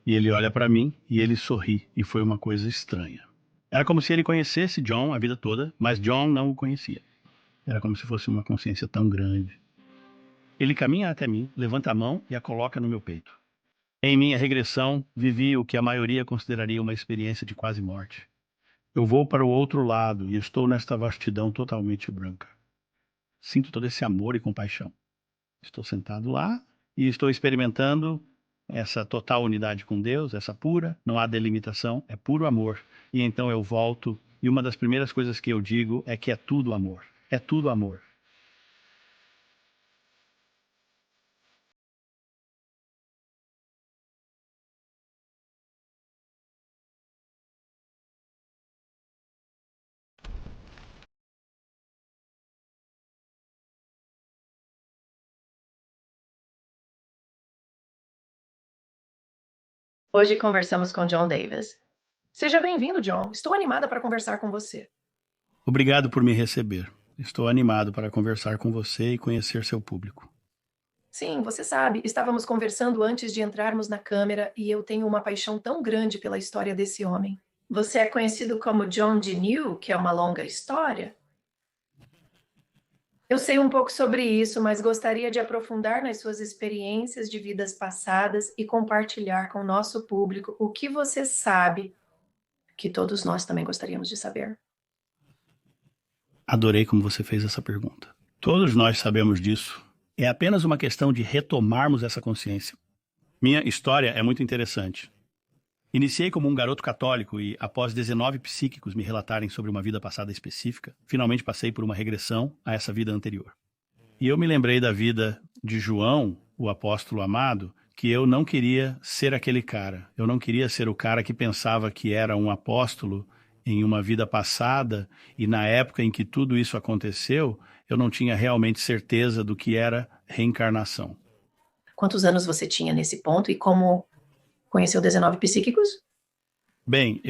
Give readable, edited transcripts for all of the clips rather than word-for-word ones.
E ele olha para mim e ele sorri, e foi uma coisa estranha. Era como se ele conhecesse John a vida toda, mas John não o conhecia. Era como se fosse uma consciência tão grande. Ele caminha até mim, levanta a mão e a coloca no meu peito. Em minha regressão, vivi o que a maioria consideraria uma experiência de quase morte. Eu vou para o outro lado e estou nesta vastidão totalmente branca. Sinto todo esse amor e compaixão. Estou sentado lá e estou experimentando essa total unidade com Deus, essa pura, não há delimitação, é puro amor. E então eu volto e uma das primeiras coisas que eu digo é que é tudo amor. É tudo amor. Hoje conversamos com John Davis. Seja bem-vindo, John. Estou animada para conversar com você. Obrigado por me receber. Estou animado para conversar com você e conhecer seu público. Sim, você sabe, estávamos conversando antes de entrarmos na câmera e eu tenho uma paixão tão grande pela história desse homem. Você é conhecido como John de New, que é uma longa história? Eu sei um pouco sobre isso, mas gostaria de aprofundar nas suas experiências de vidas passadas e compartilhar com o nosso público o que você sabe, que todos nós também gostaríamos de saber. Adorei como você fez essa pergunta. Todos nós sabemos disso. É apenas uma questão de retomarmos essa consciência. Minha história é muito interessante. Iniciei como um garoto católico e, após 19 psíquicos me relatarem sobre uma vida passada específica, finalmente passei por uma regressão a essa vida anterior. E eu me lembrei da vida de João, o apóstolo amado, que eu não queria ser aquele cara. Eu não queria ser o cara que pensava que era um apóstolo em uma vida passada e na época em que tudo isso aconteceu, eu não tinha realmente certeza do que era reencarnação. Quantos anos você tinha nesse ponto e como conheceu 19 psíquicos? Bem,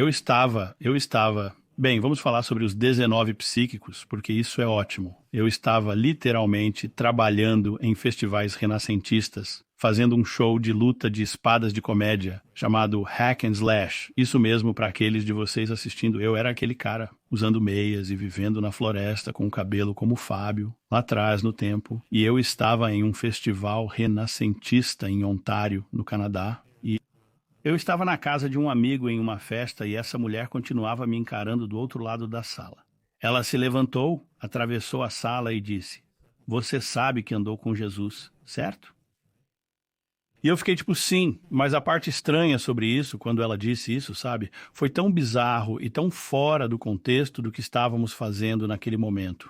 Bem, vamos falar sobre os 19 psíquicos, porque isso é ótimo. Eu estava literalmente trabalhando em festivais renascentistas, fazendo um show de luta de espadas de comédia, chamado Hack and Slash. Isso mesmo para aqueles de vocês assistindo. Eu era aquele cara, usando meias e vivendo na floresta com o cabelo como o Fábio, lá atrás no tempo. E eu estava em um festival renascentista em Ontário, no Canadá. Eu estava na casa de um amigo em uma festa e essa mulher continuava me encarando do outro lado da sala. Ela se levantou, atravessou a sala e disse: Você sabe que andou com Jesus, certo? E eu fiquei tipo, sim, mas a parte estranha sobre isso, quando ela disse isso, sabe, foi tão bizarro e tão fora do contexto do que estávamos fazendo naquele momento.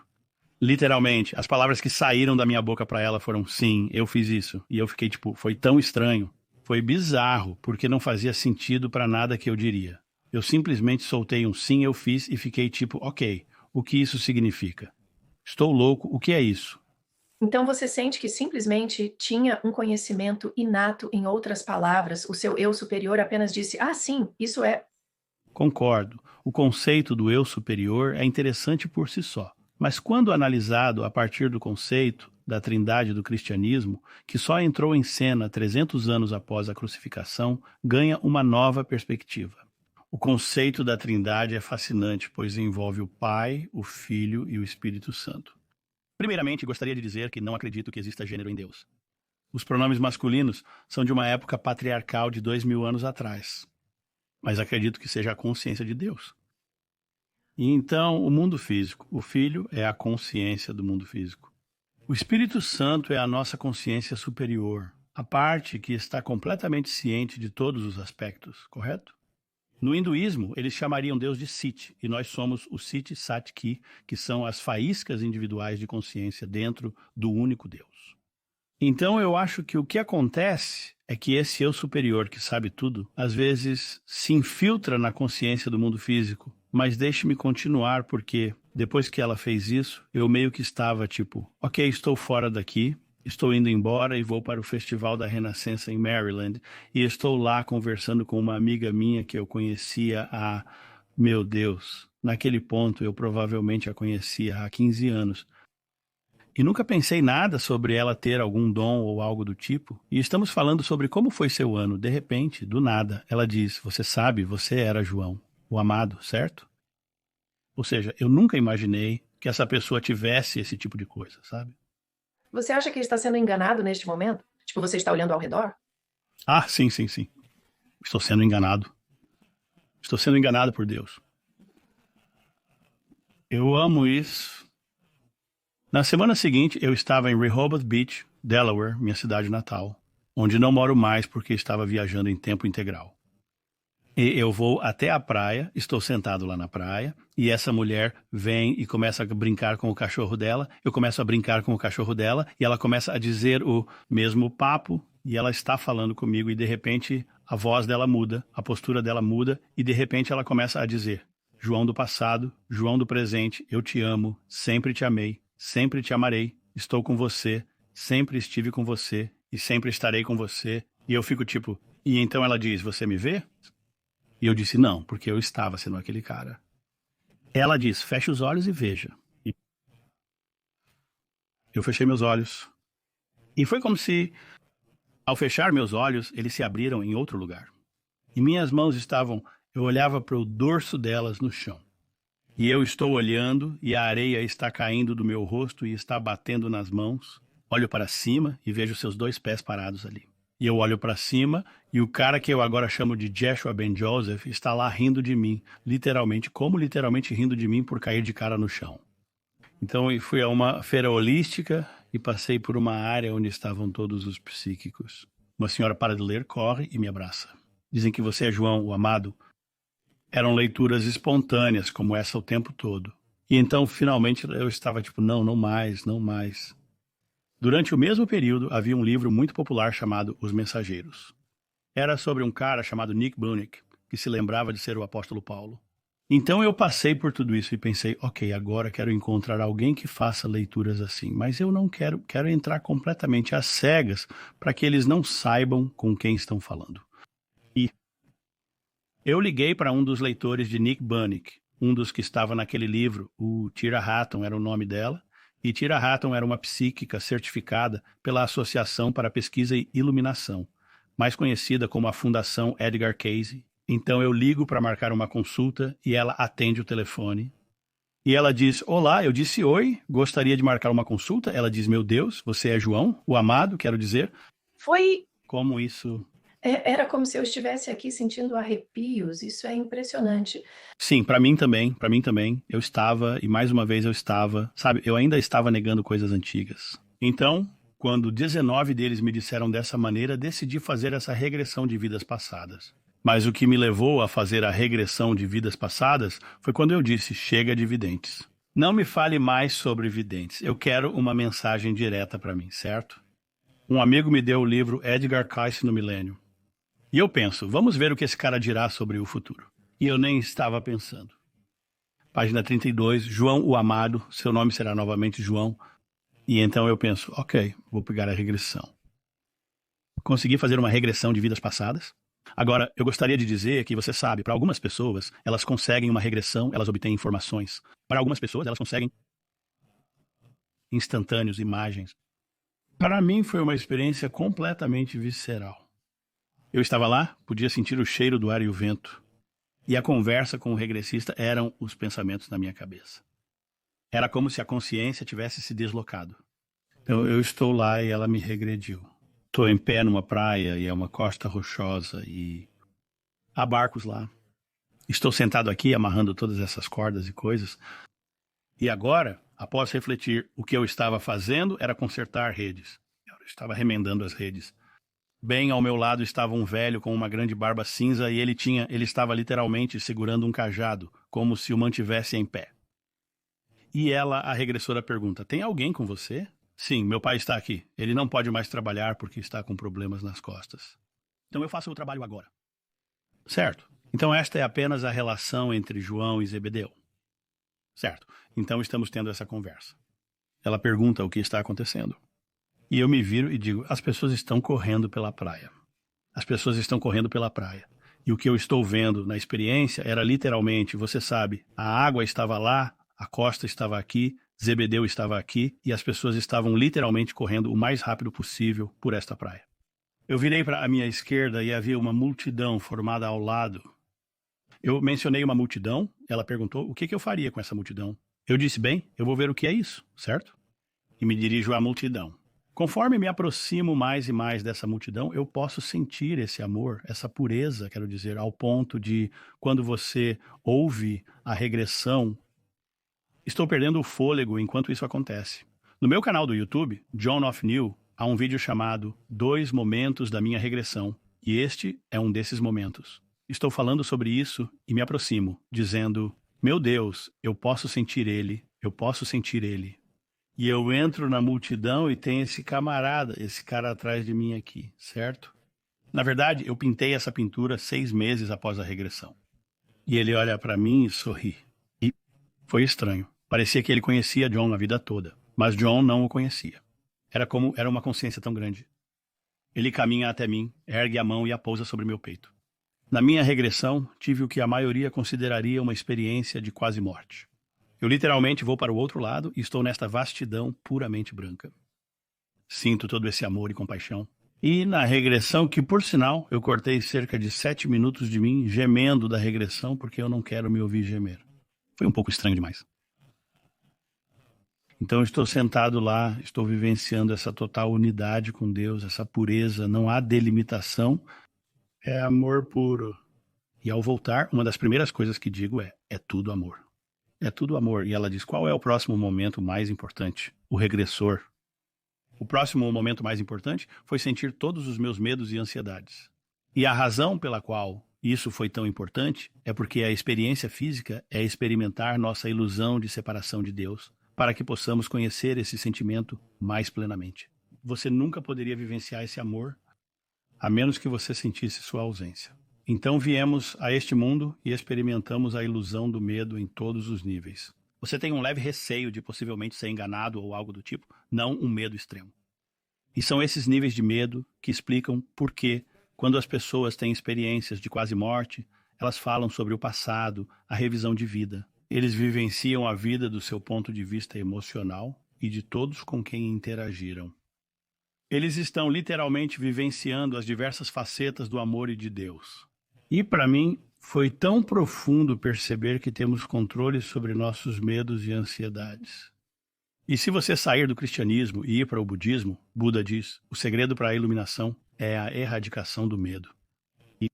Literalmente, as palavras que saíram da minha boca para ela foram sim, eu fiz isso. E eu fiquei tipo, foi tão estranho. Foi bizarro, porque não fazia sentido para nada que eu diria. Eu simplesmente soltei um sim, eu fiz e fiquei tipo, ok, o que isso significa? Estou louco, o que é isso? Então você sente que simplesmente tinha um conhecimento inato, em outras palavras, o seu eu superior apenas disse: "Ah, sim, isso é". Concordo, o conceito do eu superior é interessante por si só. Mas quando analisado a partir do conceito da trindade do cristianismo, que só entrou em cena 300 anos após a crucificação, ganha uma nova perspectiva. O conceito da trindade é fascinante, pois envolve o Pai, o Filho e o Espírito Santo. Primeiramente, gostaria de dizer que não acredito que exista gênero em Deus. Os pronomes masculinos são de uma época patriarcal de 2000 anos atrás, mas acredito que seja a consciência de Deus. E então, o mundo físico, o Filho é a consciência do mundo físico. O Espírito Santo é a nossa consciência superior, a parte que está completamente ciente de todos os aspectos, correto? No hinduísmo, eles chamariam Deus de Siti, e nós somos o Siti Sat Ki, que são as faíscas individuais de consciência dentro do único Deus. Então eu acho que o que acontece é que esse eu superior que sabe tudo, às vezes se infiltra na consciência do mundo físico, mas deixe-me continuar porque depois que ela fez isso, eu meio que estava tipo, ok, estou fora daqui, estou indo embora e vou para o Festival da Renascença em Maryland e estou lá conversando com uma amiga minha que eu conhecia há, meu Deus, naquele ponto eu provavelmente a conhecia há 15 anos. E nunca pensei nada sobre ela ter algum dom ou algo do tipo. E estamos falando sobre como foi seu ano. De repente, do nada, ela diz: você sabe, você era João, o amado, certo? Ou seja, eu nunca imaginei que essa pessoa tivesse esse tipo de coisa, sabe? Você acha que está sendo enganado neste momento? Tipo, você está olhando ao redor? Ah, sim, sim, sim. Estou sendo enganado. Estou sendo enganado por Deus. Eu amo isso. Na semana seguinte, eu estava em Rehoboth Beach, Delaware, minha cidade natal, onde não moro mais porque estava viajando em tempo integral. E eu vou até a praia, estou sentado lá na praia, e essa mulher vem e começa a brincar com o cachorro dela, eu começo a brincar com o cachorro dela, e ela começa a dizer o mesmo papo, e ela está falando comigo, e de repente a voz dela muda, a postura dela muda, e de repente ela começa a dizer: João do passado, João do presente, eu te amo, sempre te amei, sempre te amarei, estou com você, sempre estive com você, e sempre estarei com você. E eu fico tipo, e então ela diz: você me vê? E eu disse não, porque eu estava sendo aquele cara. Ela diz: feche os olhos e veja. E eu fechei meus olhos. E foi como se, ao fechar meus olhos, eles se abriram em outro lugar. E minhas mãos estavam, eu olhava para o dorso delas no chão. E eu estou olhando e a areia está caindo do meu rosto e está batendo nas mãos. Olho para cima e vejo seus 2 pés parados ali. E eu olho para cima e o cara que eu agora chamo de Joshua Ben Joseph está lá rindo de mim, literalmente, como literalmente rindo de mim por cair de cara no chão. Então eu fui a uma feira holística e passei por uma área onde estavam todos os psíquicos. Uma senhora para de ler, corre e me abraça. Dizem que você é João, o amado. Eram leituras espontâneas, como essa o tempo todo. E então, finalmente, eu estava tipo, não, não mais, não mais. Durante o mesmo período, havia um livro muito popular chamado Os Mensageiros. Era sobre um cara chamado Nick Bunick, que se lembrava de ser o apóstolo Paulo. Então eu passei por tudo isso e pensei, ok, agora quero encontrar alguém que faça leituras assim, mas eu não quero entrar completamente às cegas para que eles não saibam com quem estão falando. E eu liguei para um dos leitores de Nick Bunick, um dos que estava naquele livro, o Tira Hatton era o nome dela, e Tira Hatton era uma psíquica certificada pela Associação para Pesquisa e Iluminação, mais conhecida como a Fundação Edgar Cayce. Então eu ligo para marcar uma consulta e ela atende o telefone. E ela diz, olá, eu disse oi, gostaria de marcar uma consulta? Ela diz, meu Deus, você é João, o amado, quero dizer. Foi... Como isso... Era como se eu estivesse aqui sentindo arrepios, isso é impressionante. Sim, para mim também, eu estava, e mais uma vez eu estava, sabe, eu ainda estava negando coisas antigas. Então, quando 19 deles me disseram dessa maneira, decidi fazer essa regressão de vidas passadas. Mas o que me levou a fazer a regressão de vidas passadas foi quando eu disse, chega de videntes. Não me fale mais sobre videntes, eu quero uma mensagem direta para mim, certo? Um amigo me deu o livro Edgar Cayce no Milênio. E eu penso, vamos ver o que esse cara dirá sobre o futuro. E eu nem estava pensando. Página 32, João o Amado, seu nome será novamente João. E então eu penso, ok, vou pegar a regressão. Consegui fazer uma regressão de vidas passadas. Agora, eu gostaria de dizer que você sabe, para algumas pessoas, elas conseguem uma regressão, elas obtêm informações. Para algumas pessoas, elas conseguem instantâneos, imagens. Para mim foi uma experiência completamente visceral. Eu estava lá, podia sentir o cheiro do ar e o vento. E a conversa com o regressista eram os pensamentos na minha cabeça. Era como se a consciência tivesse se deslocado. Então eu estou lá e ela me regrediu. Estou em pé numa praia e é uma costa rochosa e há barcos lá. Estou sentado aqui amarrando todas essas cordas e coisas. E agora, após refletir, o que eu estava fazendo era consertar redes. Eu estava remendando as redes. Bem ao meu lado estava um velho com uma grande barba cinza e ele estava literalmente segurando um cajado, como se o mantivesse em pé. E ela, a regressora, pergunta, tem alguém com você? Sim, meu pai está aqui. Ele não pode mais trabalhar porque está com problemas nas costas. Então eu faço o trabalho agora. Certo. Então esta é apenas a relação entre João e Zebedeu. Certo. Então estamos tendo essa conversa. Ela pergunta o que está acontecendo. E eu me viro e digo, as pessoas estão correndo pela praia. As pessoas estão correndo pela praia. E o que eu estou vendo na experiência era literalmente, você sabe, a água estava lá, a costa estava aqui, Zebedeu estava aqui e as pessoas estavam literalmente correndo o mais rápido possível por esta praia. Eu virei para a minha esquerda e havia uma multidão formada ao lado. Eu mencionei uma multidão, ela perguntou o que eu faria com essa multidão. Eu disse, bem, eu vou ver o que é isso, certo? E me dirijo à multidão. Conforme me aproximo mais e mais dessa multidão, eu posso sentir esse amor, essa pureza, quero dizer, ao ponto de, quando você ouve a regressão, estou perdendo o fôlego enquanto isso acontece. No meu canal do YouTube, John of New, há um vídeo chamado 2 Momentos da Minha Regressão, e este é um desses momentos. Estou falando sobre isso e me aproximo, dizendo, meu Deus, eu posso sentir ele, eu posso sentir ele. E eu entro na multidão e tem esse camarada, esse cara atrás de mim aqui, certo? Na verdade, eu pintei essa pintura 6 meses após a regressão. E ele olha para mim e sorri. E foi estranho. Parecia que ele conhecia John a vida toda, mas John não o conhecia. Era uma consciência tão grande. Ele caminha até mim, ergue a mão e a pousa sobre meu peito. Na minha regressão, tive o que a maioria consideraria uma experiência de quase morte. Eu literalmente vou para o outro lado e estou nesta vastidão puramente branca. Sinto todo esse amor e compaixão. E na regressão, que por sinal, eu cortei cerca de 7 minutos de mim gemendo da regressão porque eu não quero me ouvir gemer. Foi um pouco estranho demais. Então eu estou sentado lá, estou vivenciando essa total unidade com Deus, essa pureza, não há delimitação, é amor puro. E ao voltar, uma das primeiras coisas que digo é tudo amor. É tudo amor. E ela diz, qual é o próximo momento mais importante? O regressor. O próximo momento mais importante foi sentir todos os meus medos e ansiedades. E a razão pela qual isso foi tão importante é porque a experiência física é experimentar nossa ilusão de separação de Deus, para que possamos conhecer esse sentimento mais plenamente. Você nunca poderia vivenciar esse amor a menos que você sentisse sua ausência. Então viemos a este mundo e experimentamos a ilusão do medo em todos os níveis. Você tem um leve receio de possivelmente ser enganado ou algo do tipo, não um medo extremo. E são esses níveis de medo que explicam por que, quando as pessoas têm experiências de quase morte, elas falam sobre o passado, a revisão de vida. Eles vivenciam a vida do seu ponto de vista emocional e de todos com quem interagiram. Eles estão literalmente vivenciando as diversas facetas do amor e de Deus. E para mim, foi tão profundo perceber que temos controle sobre nossos medos e ansiedades. E se você sair do cristianismo e ir para o budismo, Buda diz, o segredo para a iluminação é a erradicação do medo. E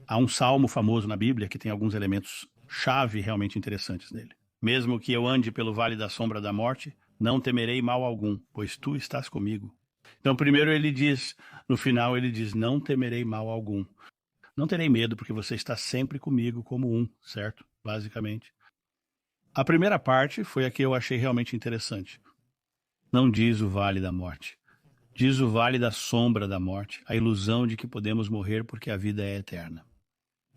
há um salmo famoso na Bíblia que tem alguns elementos-chave realmente interessantes nele. Mesmo que eu ande pelo vale da sombra da morte, não temerei mal algum, pois tu estás comigo. Então, primeiro ele diz, no final ele diz, não temerei mal algum. Não terei medo, porque você está sempre comigo como um, certo? Basicamente. A primeira parte foi a que eu achei realmente interessante. Não diz o vale da morte. Diz o vale da sombra da morte, a ilusão de que podemos morrer porque a vida é eterna.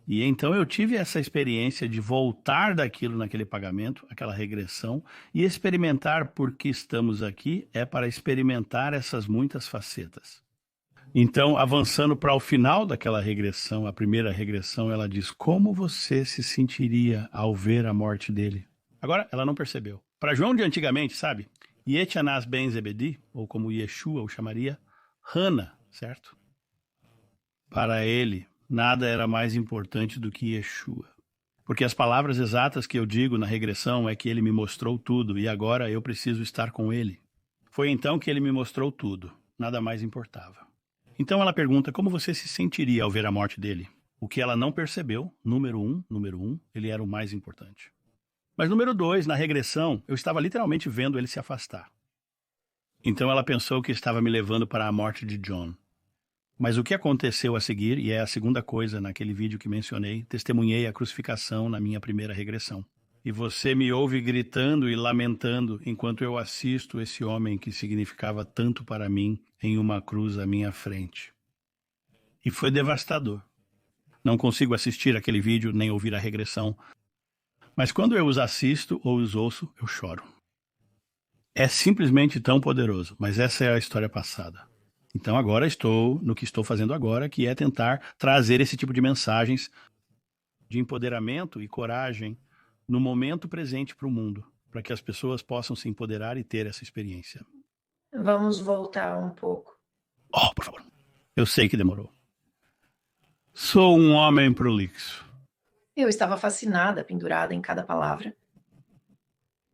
E então eu tive essa experiência de voltar daquilo naquele pagamento, aquela regressão, e experimentar por que estamos aqui é para experimentar essas muitas facetas. Então, avançando para o final daquela regressão, a primeira regressão, ela diz, como você se sentiria ao ver a morte dele? Agora, ela não percebeu. Para João de antigamente, sabe? Yetchanas ben Zebedi, ou como Yeshua o chamaria, Hana, certo? Para ele, nada era mais importante do que Yeshua. Porque as palavras exatas que eu digo na regressão é que ele me mostrou tudo e agora eu preciso estar com ele. Foi então que ele me mostrou tudo. Nada mais importava. Então ela pergunta como você se sentiria ao ver a morte dele. O que ela não percebeu, número um, ele era o mais importante. Mas número 2, na regressão, eu estava literalmente vendo ele se afastar. Então ela pensou que estava me levando para a morte de John. Mas o que aconteceu a seguir, e é a segunda coisa naquele vídeo que mencionei, testemunhei a crucificação na minha primeira regressão. E você me ouve gritando e lamentando enquanto eu assisto esse homem que significava tanto para mim em uma cruz à minha frente. E foi devastador. Não consigo assistir aquele vídeo nem ouvir a regressão, mas quando eu os assisto ou os ouço, eu choro. É simplesmente tão poderoso, mas essa é a história passada. Então agora estou no que estou fazendo agora, que é tentar trazer esse tipo de mensagens de empoderamento e coragem no momento presente para o mundo para que as pessoas possam se empoderar e ter essa experiência. Vamos voltar um pouco. Oh, por favor. Eu sei que demorou. Sou um homem prolixo. Eu estava fascinada, pendurada em cada palavra.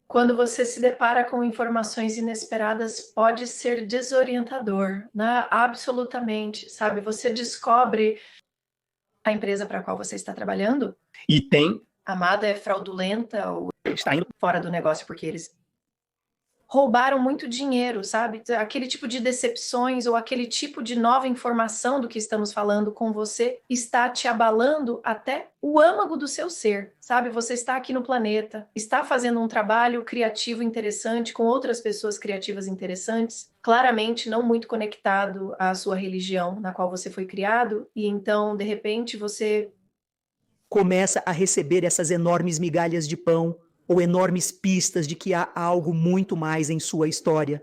Quando você se depara com informações inesperadas, pode ser desorientador, né? Absolutamente, sabe? Você descobre a empresa para a qual você está trabalhando E tem... a amada é fraudulenta ou Está indo... fora do negócio porque eles roubaram muito dinheiro, sabe? Aquele tipo de decepções ou aquele tipo de nova informação do que estamos falando com você está te abalando até o âmago do seu ser, sabe? Você está aqui no planeta, está fazendo um trabalho criativo interessante com outras pessoas criativas interessantes, claramente não muito conectado à sua religião na qual você foi criado, e então, de repente, você começa a receber essas enormes migalhas de pão ou enormes pistas de que há algo muito mais em sua história.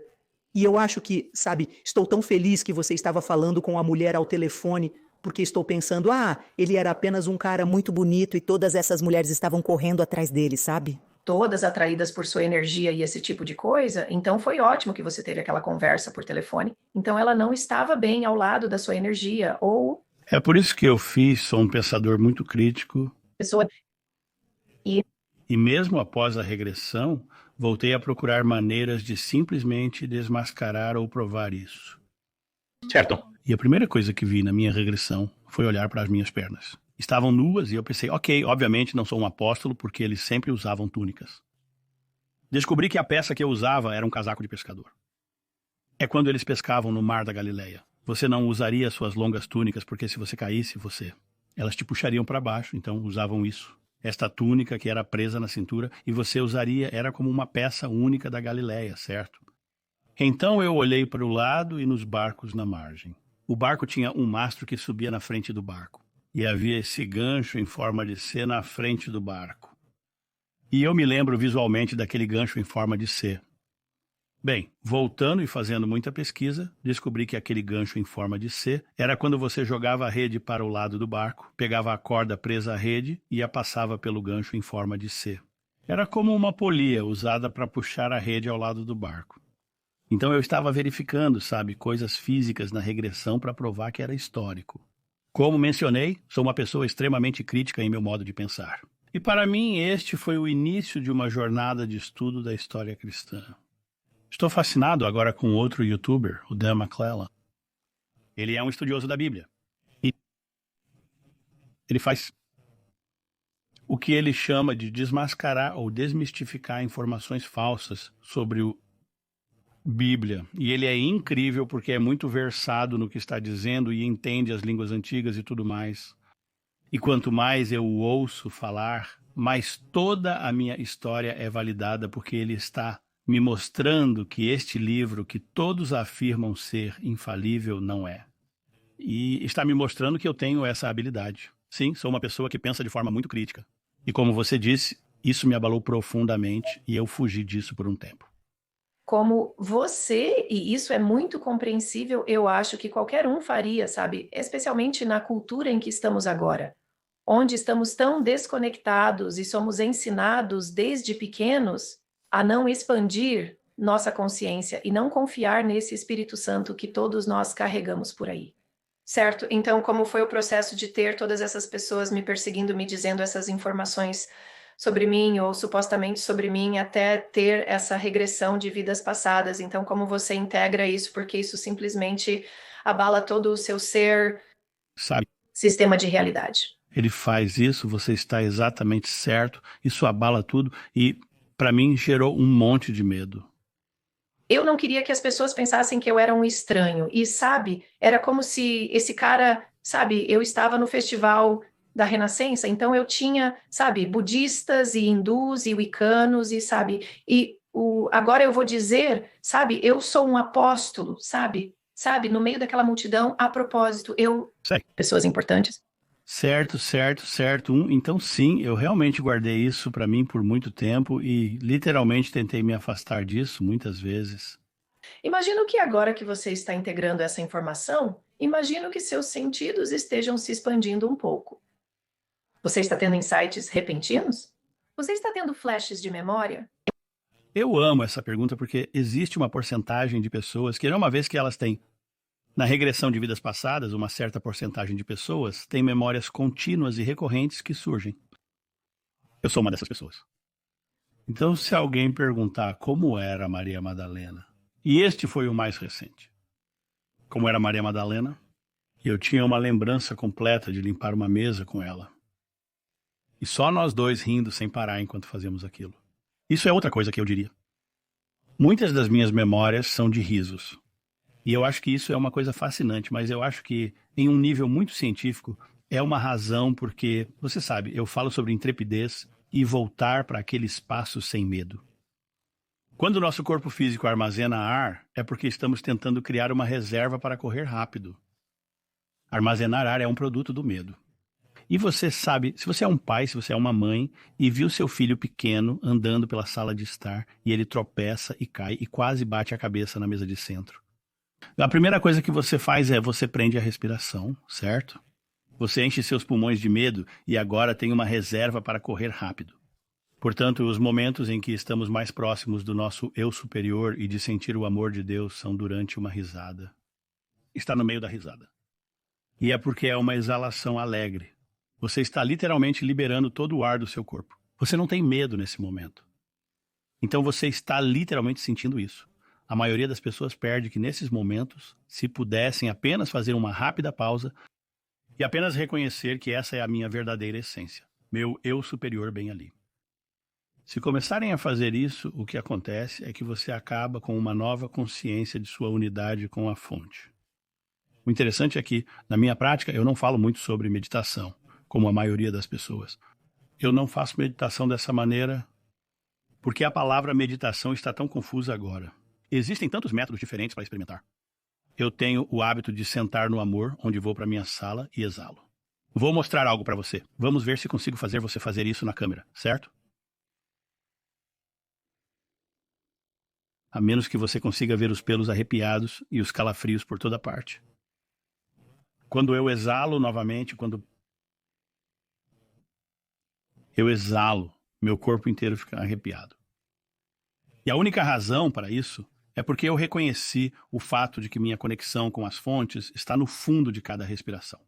E eu acho que, sabe, estou tão feliz que você estava falando com a mulher ao telefone, porque estou pensando, ele era apenas um cara muito bonito e todas essas mulheres estavam correndo atrás dele, sabe? Todas atraídas por sua energia e esse tipo de coisa, então foi ótimo que você teve aquela conversa por telefone. Então ela não estava bem ao lado da sua energia, ou... É por isso que eu sou um pensador muito crítico. pessoa... E mesmo após a regressão, voltei a procurar maneiras de simplesmente desmascarar ou provar isso. Certo. E a primeira coisa que vi na minha regressão foi olhar para as minhas pernas. Estavam nuas e eu pensei, ok, obviamente não sou um apóstolo porque eles sempre usavam túnicas. Descobri que a peça que eu usava era um casaco de pescador. É quando eles pescavam no mar da Galileia. Você não usaria suas longas túnicas porque se você caísse, elas te puxariam para baixo, então usavam isso. Esta túnica que era presa na cintura e você usaria, era como uma peça única da Galileia, certo? Então eu olhei para o lado e nos barcos na margem. O barco tinha um mastro que subia na frente do barco. E havia esse gancho em forma de C na frente do barco. E eu me lembro visualmente daquele gancho em forma de C. Bem, voltando e fazendo muita pesquisa, descobri que aquele gancho em forma de C era quando você jogava a rede para o lado do barco, pegava a corda presa à rede e a passava pelo gancho em forma de C. Era como uma polia usada para puxar a rede ao lado do barco. Então eu estava verificando, coisas físicas na regressão para provar que era histórico. Como mencionei, sou uma pessoa extremamente crítica em meu modo de pensar. E para mim este foi o início de uma jornada de estudo da história cristã. Estou fascinado agora com outro youtuber, o Dan McClellan. Ele é um estudioso da Bíblia. E ele faz o que ele chama de desmascarar ou desmistificar informações falsas sobre a Bíblia. E ele é incrível porque é muito versado no que está dizendo e entende as línguas antigas e tudo mais. E quanto mais eu o ouço falar, mais toda a minha história é validada porque ele está me mostrando que este livro, que todos afirmam ser infalível, não é. E está me mostrando que eu tenho essa habilidade. Sim, sou uma pessoa que pensa de forma muito crítica. E como você disse, isso me abalou profundamente e eu fugi disso por um tempo. Como você, e isso é muito compreensível, eu acho que qualquer um faria, especialmente na cultura em que estamos agora, onde estamos tão desconectados e somos ensinados desde pequenos a não expandir nossa consciência e não confiar nesse Espírito Santo que todos nós carregamos por aí. Certo? Então, como foi o processo de ter todas essas pessoas me perseguindo, me dizendo essas informações sobre mim ou supostamente sobre mim, até ter essa regressão de vidas passadas? Então, como você integra isso? Porque isso simplesmente abala todo o seu ser, sistema de realidade. Ele faz isso, você está exatamente certo, isso abala tudo e, para mim, gerou um monte de medo. Eu não queria que as pessoas pensassem que eu era um estranho. E, era como se esse cara, eu estava no festival da Renascença, então eu tinha, budistas e hindus e wiccanos agora eu vou dizer, eu sou um apóstolo, no meio daquela multidão, a propósito, pessoas importantes. Certo. Então sim, eu realmente guardei isso para mim por muito tempo e literalmente tentei me afastar disso muitas vezes. Imagino que agora que você está integrando essa informação, imagino que seus sentidos estejam se expandindo um pouco. Você está tendo insights repentinos? Você está tendo flashes de memória? Eu amo essa pergunta porque existe uma porcentagem de pessoas que, uma vez que elas têm, na regressão de vidas passadas, uma certa porcentagem de pessoas têm memórias contínuas e recorrentes que surgem. Eu sou uma dessas pessoas. Então, se alguém perguntar como era Maria Madalena, e este foi o mais recente, como era Maria Madalena, eu tinha uma lembrança completa de limpar uma mesa com ela. E só nós dois rindo sem parar enquanto fazíamos aquilo. Isso é outra coisa que eu diria. Muitas das minhas memórias são de risos. E eu acho que isso é uma coisa fascinante, mas eu acho que, em um nível muito científico, é uma razão porque, você sabe, eu falo sobre intrepidez e voltar para aquele espaço sem medo. Quando o nosso corpo físico armazena ar, é porque estamos tentando criar uma reserva para correr rápido. Armazenar ar é um produto do medo. E você sabe, se você é um pai, se você é uma mãe, e viu seu filho pequeno andando pela sala de estar, e ele tropeça e cai e quase bate a cabeça na mesa de centro. A primeira coisa que você faz é você prende a respiração, certo? Você enche seus pulmões de medo e agora tem uma reserva para correr rápido. Portanto, os momentos em que estamos mais próximos do nosso eu superior e de sentir o amor de Deus são durante uma risada. Está no meio da risada. E é porque é uma exalação alegre. Você está literalmente liberando todo o ar do seu corpo. Você não tem medo nesse momento. Então você está literalmente sentindo isso. A maioria das pessoas perde que nesses momentos, se pudessem apenas fazer uma rápida pausa e apenas reconhecer que essa é a minha verdadeira essência, meu eu superior bem ali. Se começarem a fazer isso, o que acontece é que você acaba com uma nova consciência de sua unidade com a fonte. O interessante é que, na minha prática, eu não falo muito sobre meditação, como a maioria das pessoas. Eu não faço meditação dessa maneira porque a palavra meditação está tão confusa agora. Existem tantos métodos diferentes para experimentar. Eu tenho o hábito de sentar no amor, onde vou para minha sala e exalo. Vou mostrar algo para você. Vamos ver se consigo fazer você fazer isso na câmera, certo? A menos que você consiga ver os pelos arrepiados e os calafrios por toda parte. Quando eu exalo novamente, quando eu exalo, meu corpo inteiro fica arrepiado. E a única razão para isso é porque eu reconheci o fato de que minha conexão com as fontes está no fundo de cada respiração.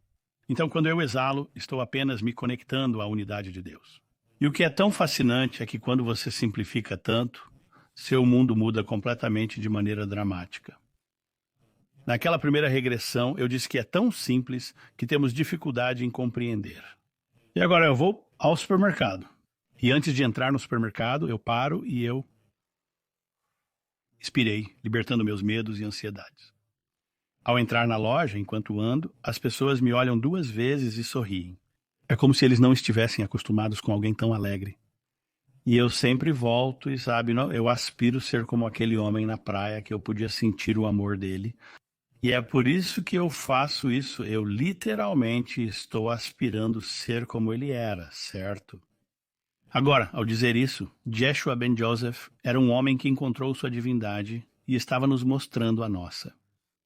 Então, quando eu exalo, estou apenas me conectando à unidade de Deus. E o que é tão fascinante é que quando você simplifica tanto, seu mundo muda completamente de maneira dramática. Naquela primeira regressão, eu disse que é tão simples que temos dificuldade em compreender. E agora eu vou ao supermercado. E antes de entrar no supermercado, eu paro e eu expirei, libertando meus medos e ansiedades. Ao entrar na loja, enquanto ando, as pessoas me olham 2 vezes e sorriem. É como se eles não estivessem acostumados com alguém tão alegre. E eu sempre volto e, sabe, eu aspiro ser como aquele homem na praia que eu podia sentir o amor dele. E é por isso que eu faço isso. Eu literalmente estou aspirando ser como ele era, certo? Agora, ao dizer isso, Jeshua ben Joseph era um homem que encontrou sua divindade e estava nos mostrando a nossa.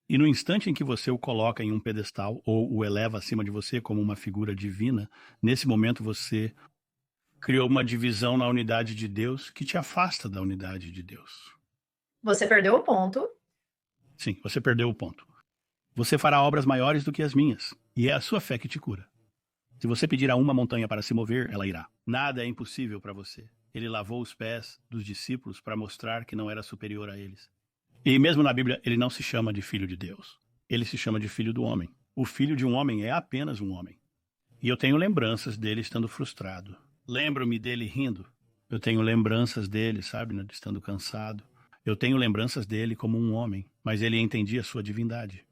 E no instante em que você o coloca em um pedestal ou o eleva acima de você como uma figura divina, nesse momento você criou uma divisão na unidade de Deus que te afasta da unidade de Deus. Você perdeu o ponto. Sim, você perdeu o ponto. Você fará obras maiores do que as minhas, e é a sua fé que te cura. Se você pedir a uma montanha para se mover, ela irá. Nada é impossível para você. Ele lavou os pés dos discípulos para mostrar que não era superior a eles. E mesmo na Bíblia, ele não se chama de filho de Deus. Ele se chama de filho do homem. O filho de um homem é apenas um homem. E eu tenho lembranças dele estando frustrado. Lembro-me dele rindo. Eu tenho lembranças dele, sabe, né, estando cansado. Eu tenho lembranças dele como um homem, mas ele entendia sua divindade.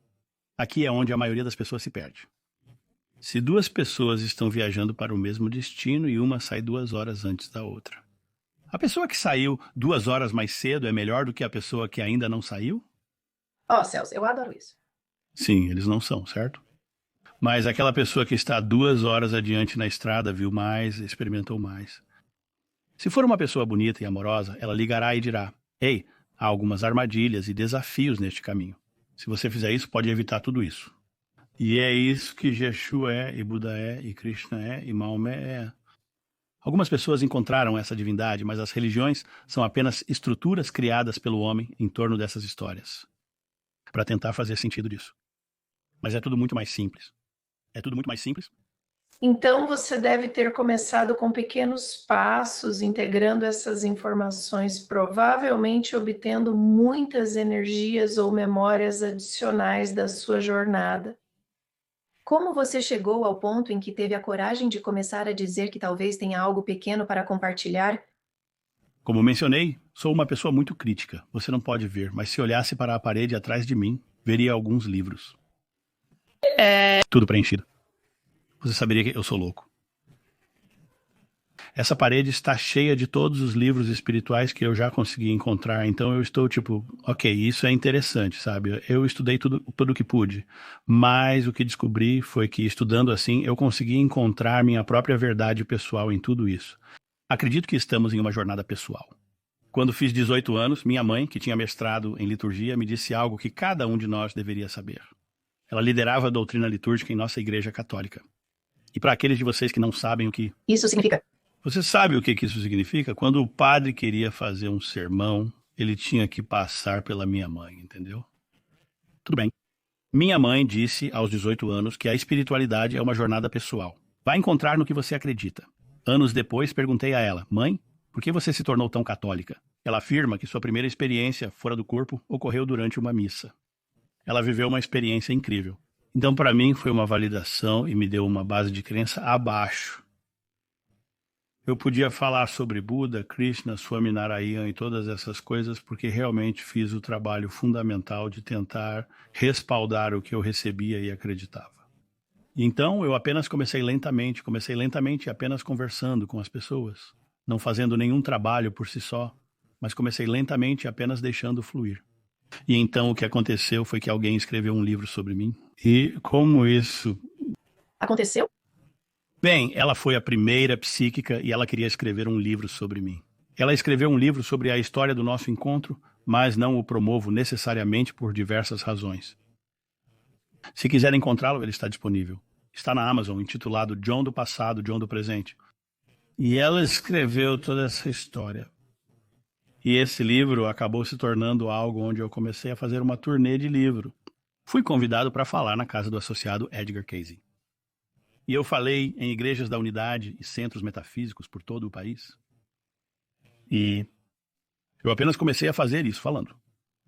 Aqui é onde a maioria das pessoas se perde. Se 2 pessoas estão viajando para o mesmo destino e uma sai 2 horas antes da outra, a pessoa que saiu 2 horas mais cedo é melhor do que a pessoa que ainda não saiu? Ó, Celso, eu adoro isso. Sim, eles não são, certo? Mas aquela pessoa que está 2 horas adiante na estrada viu mais, experimentou mais. Se for uma pessoa bonita e amorosa, ela ligará e dirá: ei, há algumas armadilhas e desafios neste caminho. Se você fizer isso, pode evitar tudo isso. E é isso que Yeshua é, e Buda é, e Krishna é, e Maomé é. Algumas pessoas encontraram essa divindade, mas as religiões são apenas estruturas criadas pelo homem em torno dessas histórias, para tentar fazer sentido disso. Mas é tudo muito mais simples. É tudo muito mais simples. Então, você deve ter começado com pequenos passos, integrando essas informações, provavelmente obtendo muitas energias ou memórias adicionais da sua jornada. Como você chegou ao ponto em que teve a coragem de começar a dizer que talvez tenha algo pequeno para compartilhar? Como mencionei, sou uma pessoa muito crítica. Você não pode ver, mas se olhasse para a parede atrás de mim, veria alguns livros. Tudo preenchido. Você saberia que eu sou louco. Essa parede está cheia de todos os livros espirituais que eu já consegui encontrar, então eu estou tipo, ok, isso é interessante, sabe? Eu estudei tudo o que pude, mas o que descobri foi que estudando assim, eu consegui encontrar minha própria verdade pessoal em tudo isso. Acredito que estamos em uma jornada pessoal. Quando fiz 18 anos, minha mãe, que tinha mestrado em liturgia, me disse algo que cada um de nós deveria saber. Ela liderava a doutrina litúrgica em nossa igreja católica. E para aqueles de vocês que não sabem o que Isso significa. Você sabe o que isso significa? Quando o padre queria fazer um sermão, ele tinha que passar pela minha mãe, entendeu? Tudo bem. Minha mãe disse aos 18 anos que a espiritualidade é uma jornada pessoal. Vai encontrar no que você acredita. Anos depois, perguntei a ela, mãe, por que você se tornou tão católica? Ela afirma que sua primeira experiência fora do corpo ocorreu durante uma missa. Ela viveu uma experiência incrível. Então, para mim, foi uma validação e me deu uma base de crença abaixo. Eu podia falar sobre Buda, Krishna, Swaminarayan e todas essas coisas porque realmente fiz o trabalho fundamental de tentar respaldar o que eu recebia e acreditava. Então eu apenas comecei lentamente apenas conversando com as pessoas, não fazendo nenhum trabalho por si só, mas comecei lentamente apenas deixando fluir. E então o que aconteceu foi que alguém escreveu um livro sobre mim. E como isso Aconteceu? Bem, ela foi a primeira psíquica e ela queria escrever um livro sobre mim. Ela escreveu um livro sobre a história do nosso encontro, mas não o promovo necessariamente por diversas razões. Se quiser encontrá-lo, ele está disponível. Está na Amazon, intitulado John do Passado, John do Presente. E ela escreveu toda essa história. E esse livro acabou se tornando algo onde eu comecei a fazer uma turnê de livro. Fui convidado para falar na casa do associado Edgar Cayce. E eu falei em igrejas da unidade e centros metafísicos por todo o país. E eu apenas comecei a fazer isso, falando.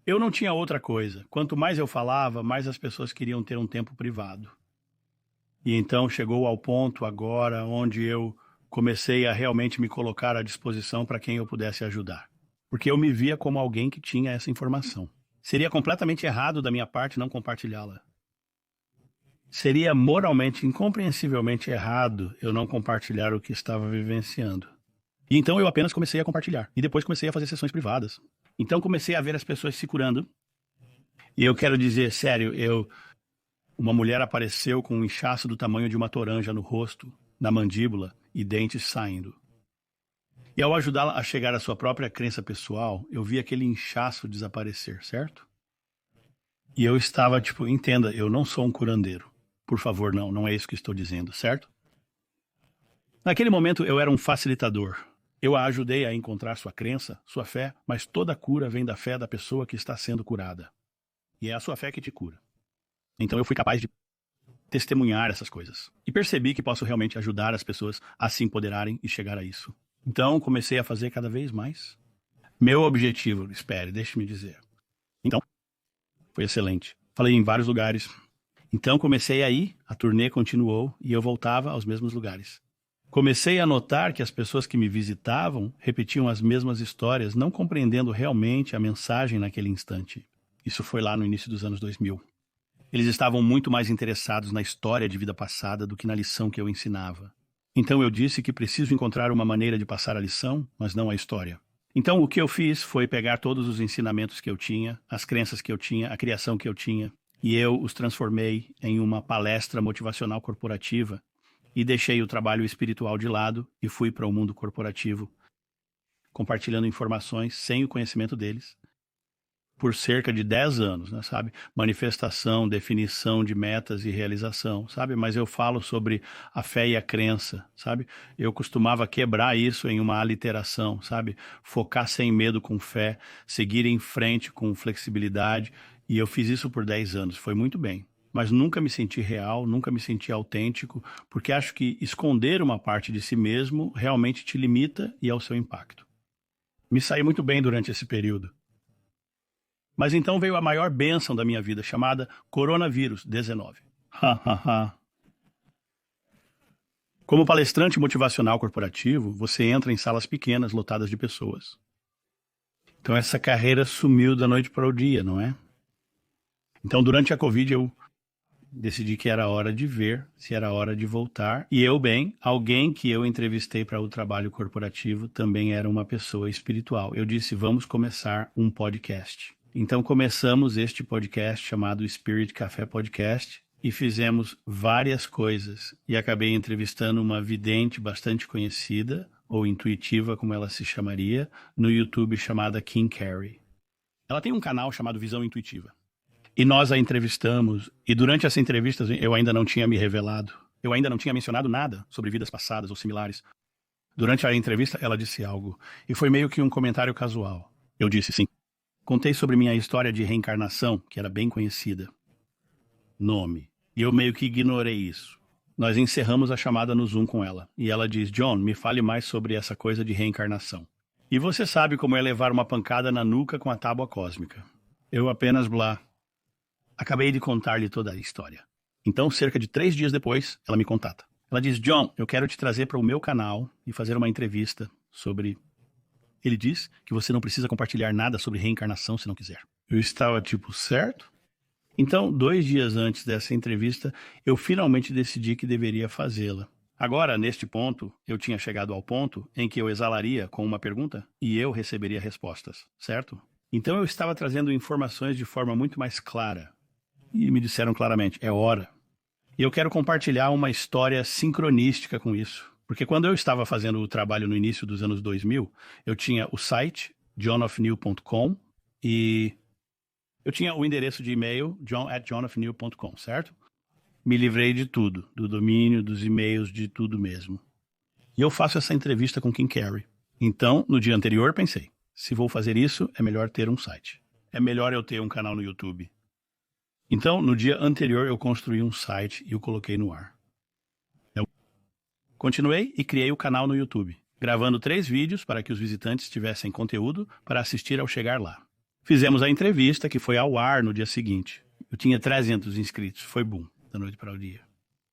Eu não tinha outra coisa. Quanto mais eu falava, mais as pessoas queriam ter um tempo privado. E então chegou ao ponto agora onde eu comecei a realmente me colocar à disposição para quem eu pudesse ajudar. Porque eu me via como alguém que tinha essa informação. Seria completamente errado da minha parte não compartilhá-la. Seria moralmente, incompreensivelmente errado eu não compartilhar o que estava vivenciando. E então eu apenas comecei a compartilhar. E depois comecei a fazer sessões privadas. Então comecei a ver as pessoas se curando. E eu quero dizer, sério, uma mulher apareceu com um inchaço do tamanho de uma toranja no rosto, na mandíbula e dentes saindo. E ao ajudá-la a chegar à sua própria crença pessoal, eu vi aquele inchaço desaparecer, certo? E eu estava tipo, entenda, eu não sou um curandeiro. Por favor, não é isso que estou dizendo, certo? Naquele momento eu era um facilitador. Eu a ajudei a encontrar sua crença, sua fé, mas toda cura vem da fé da pessoa que está sendo curada. E é a sua fé que te cura. Então eu fui capaz de testemunhar essas coisas. E percebi que posso realmente ajudar as pessoas a se empoderarem e chegar a isso. Então comecei a fazer cada vez mais. Meu objetivo, espere, deixe-me dizer. Então, foi excelente. Falei em vários lugares. Então comecei a ir, a turnê continuou e eu voltava aos mesmos lugares. Comecei a notar que as pessoas que me visitavam repetiam as mesmas histórias, não compreendendo realmente a mensagem naquele instante. Isso foi lá no início dos anos 2000. Eles estavam muito mais interessados na história de vida passada do que na lição que eu ensinava. Então eu disse que preciso encontrar uma maneira de passar a lição, mas não a história. Então o que eu fiz foi pegar todos os ensinamentos que eu tinha, as crenças que eu tinha, a criação que eu tinha, e eu os transformei em uma palestra motivacional corporativa e deixei o trabalho espiritual de lado e fui para o mundo corporativo, compartilhando informações sem o conhecimento deles. por cerca de 10 anos, né, sabe? Manifestação, definição de metas e realização, sabe? Mas eu falo sobre a fé e a crença, sabe? Eu costumava quebrar isso em uma aliteração, sabe? Focar sem medo com fé, seguir em frente com flexibilidade, e eu fiz isso por 10 anos, foi muito bem. Mas nunca me senti real, nunca me senti autêntico, porque acho que esconder uma parte de si mesmo realmente te limita e é o seu impacto. Me saí muito bem durante esse período. Mas então veio a maior bênção da minha vida, chamada coronavírus 19. Como palestrante motivacional corporativo, você entra em salas pequenas, lotadas de pessoas. Então essa carreira sumiu da noite para o dia, não é? Então durante a Covid eu decidi que era hora de ver, se era hora de voltar. E eu, bem, alguém que eu entrevistei para o trabalho corporativo também era uma pessoa espiritual. Eu disse, vamos começar um podcast. Então começamos este podcast chamado Spirit Café Podcast e fizemos várias coisas. E acabei entrevistando uma vidente bastante conhecida, ou intuitiva como ela se chamaria, no YouTube chamada Kim Carey. Ela tem um canal chamado Visão Intuitiva. E nós a entrevistamos, e durante essa entrevista eu ainda não tinha me revelado, eu ainda não tinha mencionado nada sobre vidas passadas ou similares. Durante a entrevista ela disse algo, e foi meio que um comentário casual. Eu disse sim. Contei sobre minha história de reencarnação, que era bem conhecida. Nome. E eu meio que ignorei isso. Nós encerramos a chamada no Zoom com ela, e ela diz, John, me fale mais sobre essa coisa de reencarnação. E você sabe como é levar uma pancada na nuca com a tábua cósmica. Eu apenas blá. Acabei de contar-lhe toda a história. Então, cerca de 3 dias depois, ela me contata. Ela diz, John, eu quero te trazer para o meu canal e fazer uma entrevista sobre... Ele diz que você não precisa compartilhar nada sobre reencarnação se não quiser. Eu estava tipo, certo? Então, 2 dias antes dessa entrevista, eu finalmente decidi que deveria fazê-la. Agora, neste ponto, eu tinha chegado ao ponto em que eu exalaria com uma pergunta e eu receberia respostas, certo? Então eu estava trazendo informações de forma muito mais clara. E me disseram claramente, é hora. E eu quero compartilhar uma história sincronística com isso. Porque quando eu estava fazendo o trabalho no início dos anos 2000, eu tinha o site, johnofnew.com, e eu tinha o endereço de e-mail, john@johnofnew.com, certo? Me livrei de tudo, do domínio, dos e-mails, de tudo mesmo. E eu faço essa entrevista com Kim Carey. Então, no dia anterior, pensei, se vou fazer isso, é melhor ter um site. É melhor eu ter um canal no YouTube. Então, no dia anterior, eu construí um site e o coloquei no ar. Continuei e criei o canal no YouTube, gravando 3 vídeos para que os visitantes tivessem conteúdo para assistir ao chegar lá. Fizemos a entrevista, que foi ao ar no dia seguinte. Eu tinha 300 inscritos, foi boom, da noite para o dia.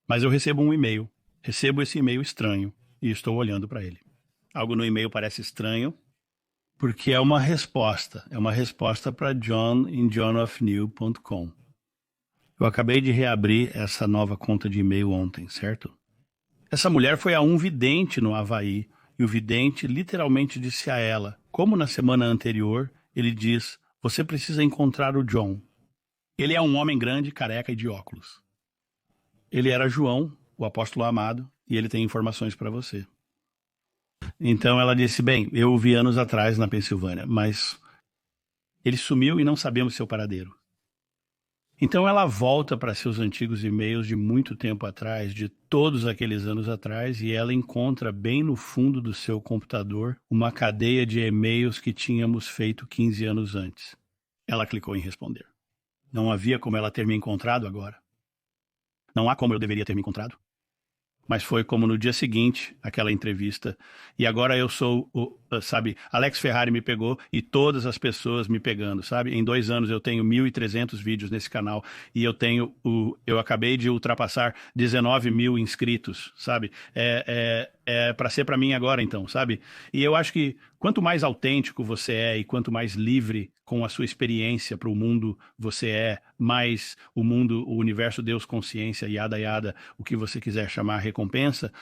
Mas eu recebo um e-mail, recebo esse e-mail estranho e estou olhando para ele. Algo no e-mail parece estranho, porque é uma resposta para John em johnofnew.com. Eu acabei de reabrir essa nova conta de e-mail ontem, certo? Essa mulher foi a um vidente no Havaí, e o vidente literalmente disse a ela, como na semana anterior, ele diz, você precisa encontrar o John. Ele é um homem grande, careca e de óculos. Ele era João, o apóstolo amado, e ele tem informações para você. Então ela disse, bem, eu o vi anos atrás na Pensilvânia, mas ele sumiu e não sabemos seu paradeiro. Então ela volta para seus antigos e-mails de muito tempo atrás, de todos aqueles anos atrás, e ela encontra bem no fundo do seu computador uma cadeia de e-mails que tínhamos feito 15 anos antes. Ela clicou em responder. Não havia como ela ter me encontrado agora. Não há como eu deveria ter me encontrado. Mas foi como no dia seguinte, aquela entrevista. E agora eu sou, Alex Ferrari me pegou e todas as pessoas me pegando, sabe? Em 2 anos eu tenho 1.300 vídeos nesse canal e eu acabei de ultrapassar 19 mil inscritos, sabe? É para ser para mim agora então, sabe? E eu acho que quanto mais autêntico você é e quanto mais livre com a sua experiência para o mundo você é, mais o mundo, o universo, Deus, consciência, yada, yada, o que você quiser chamar recompensa,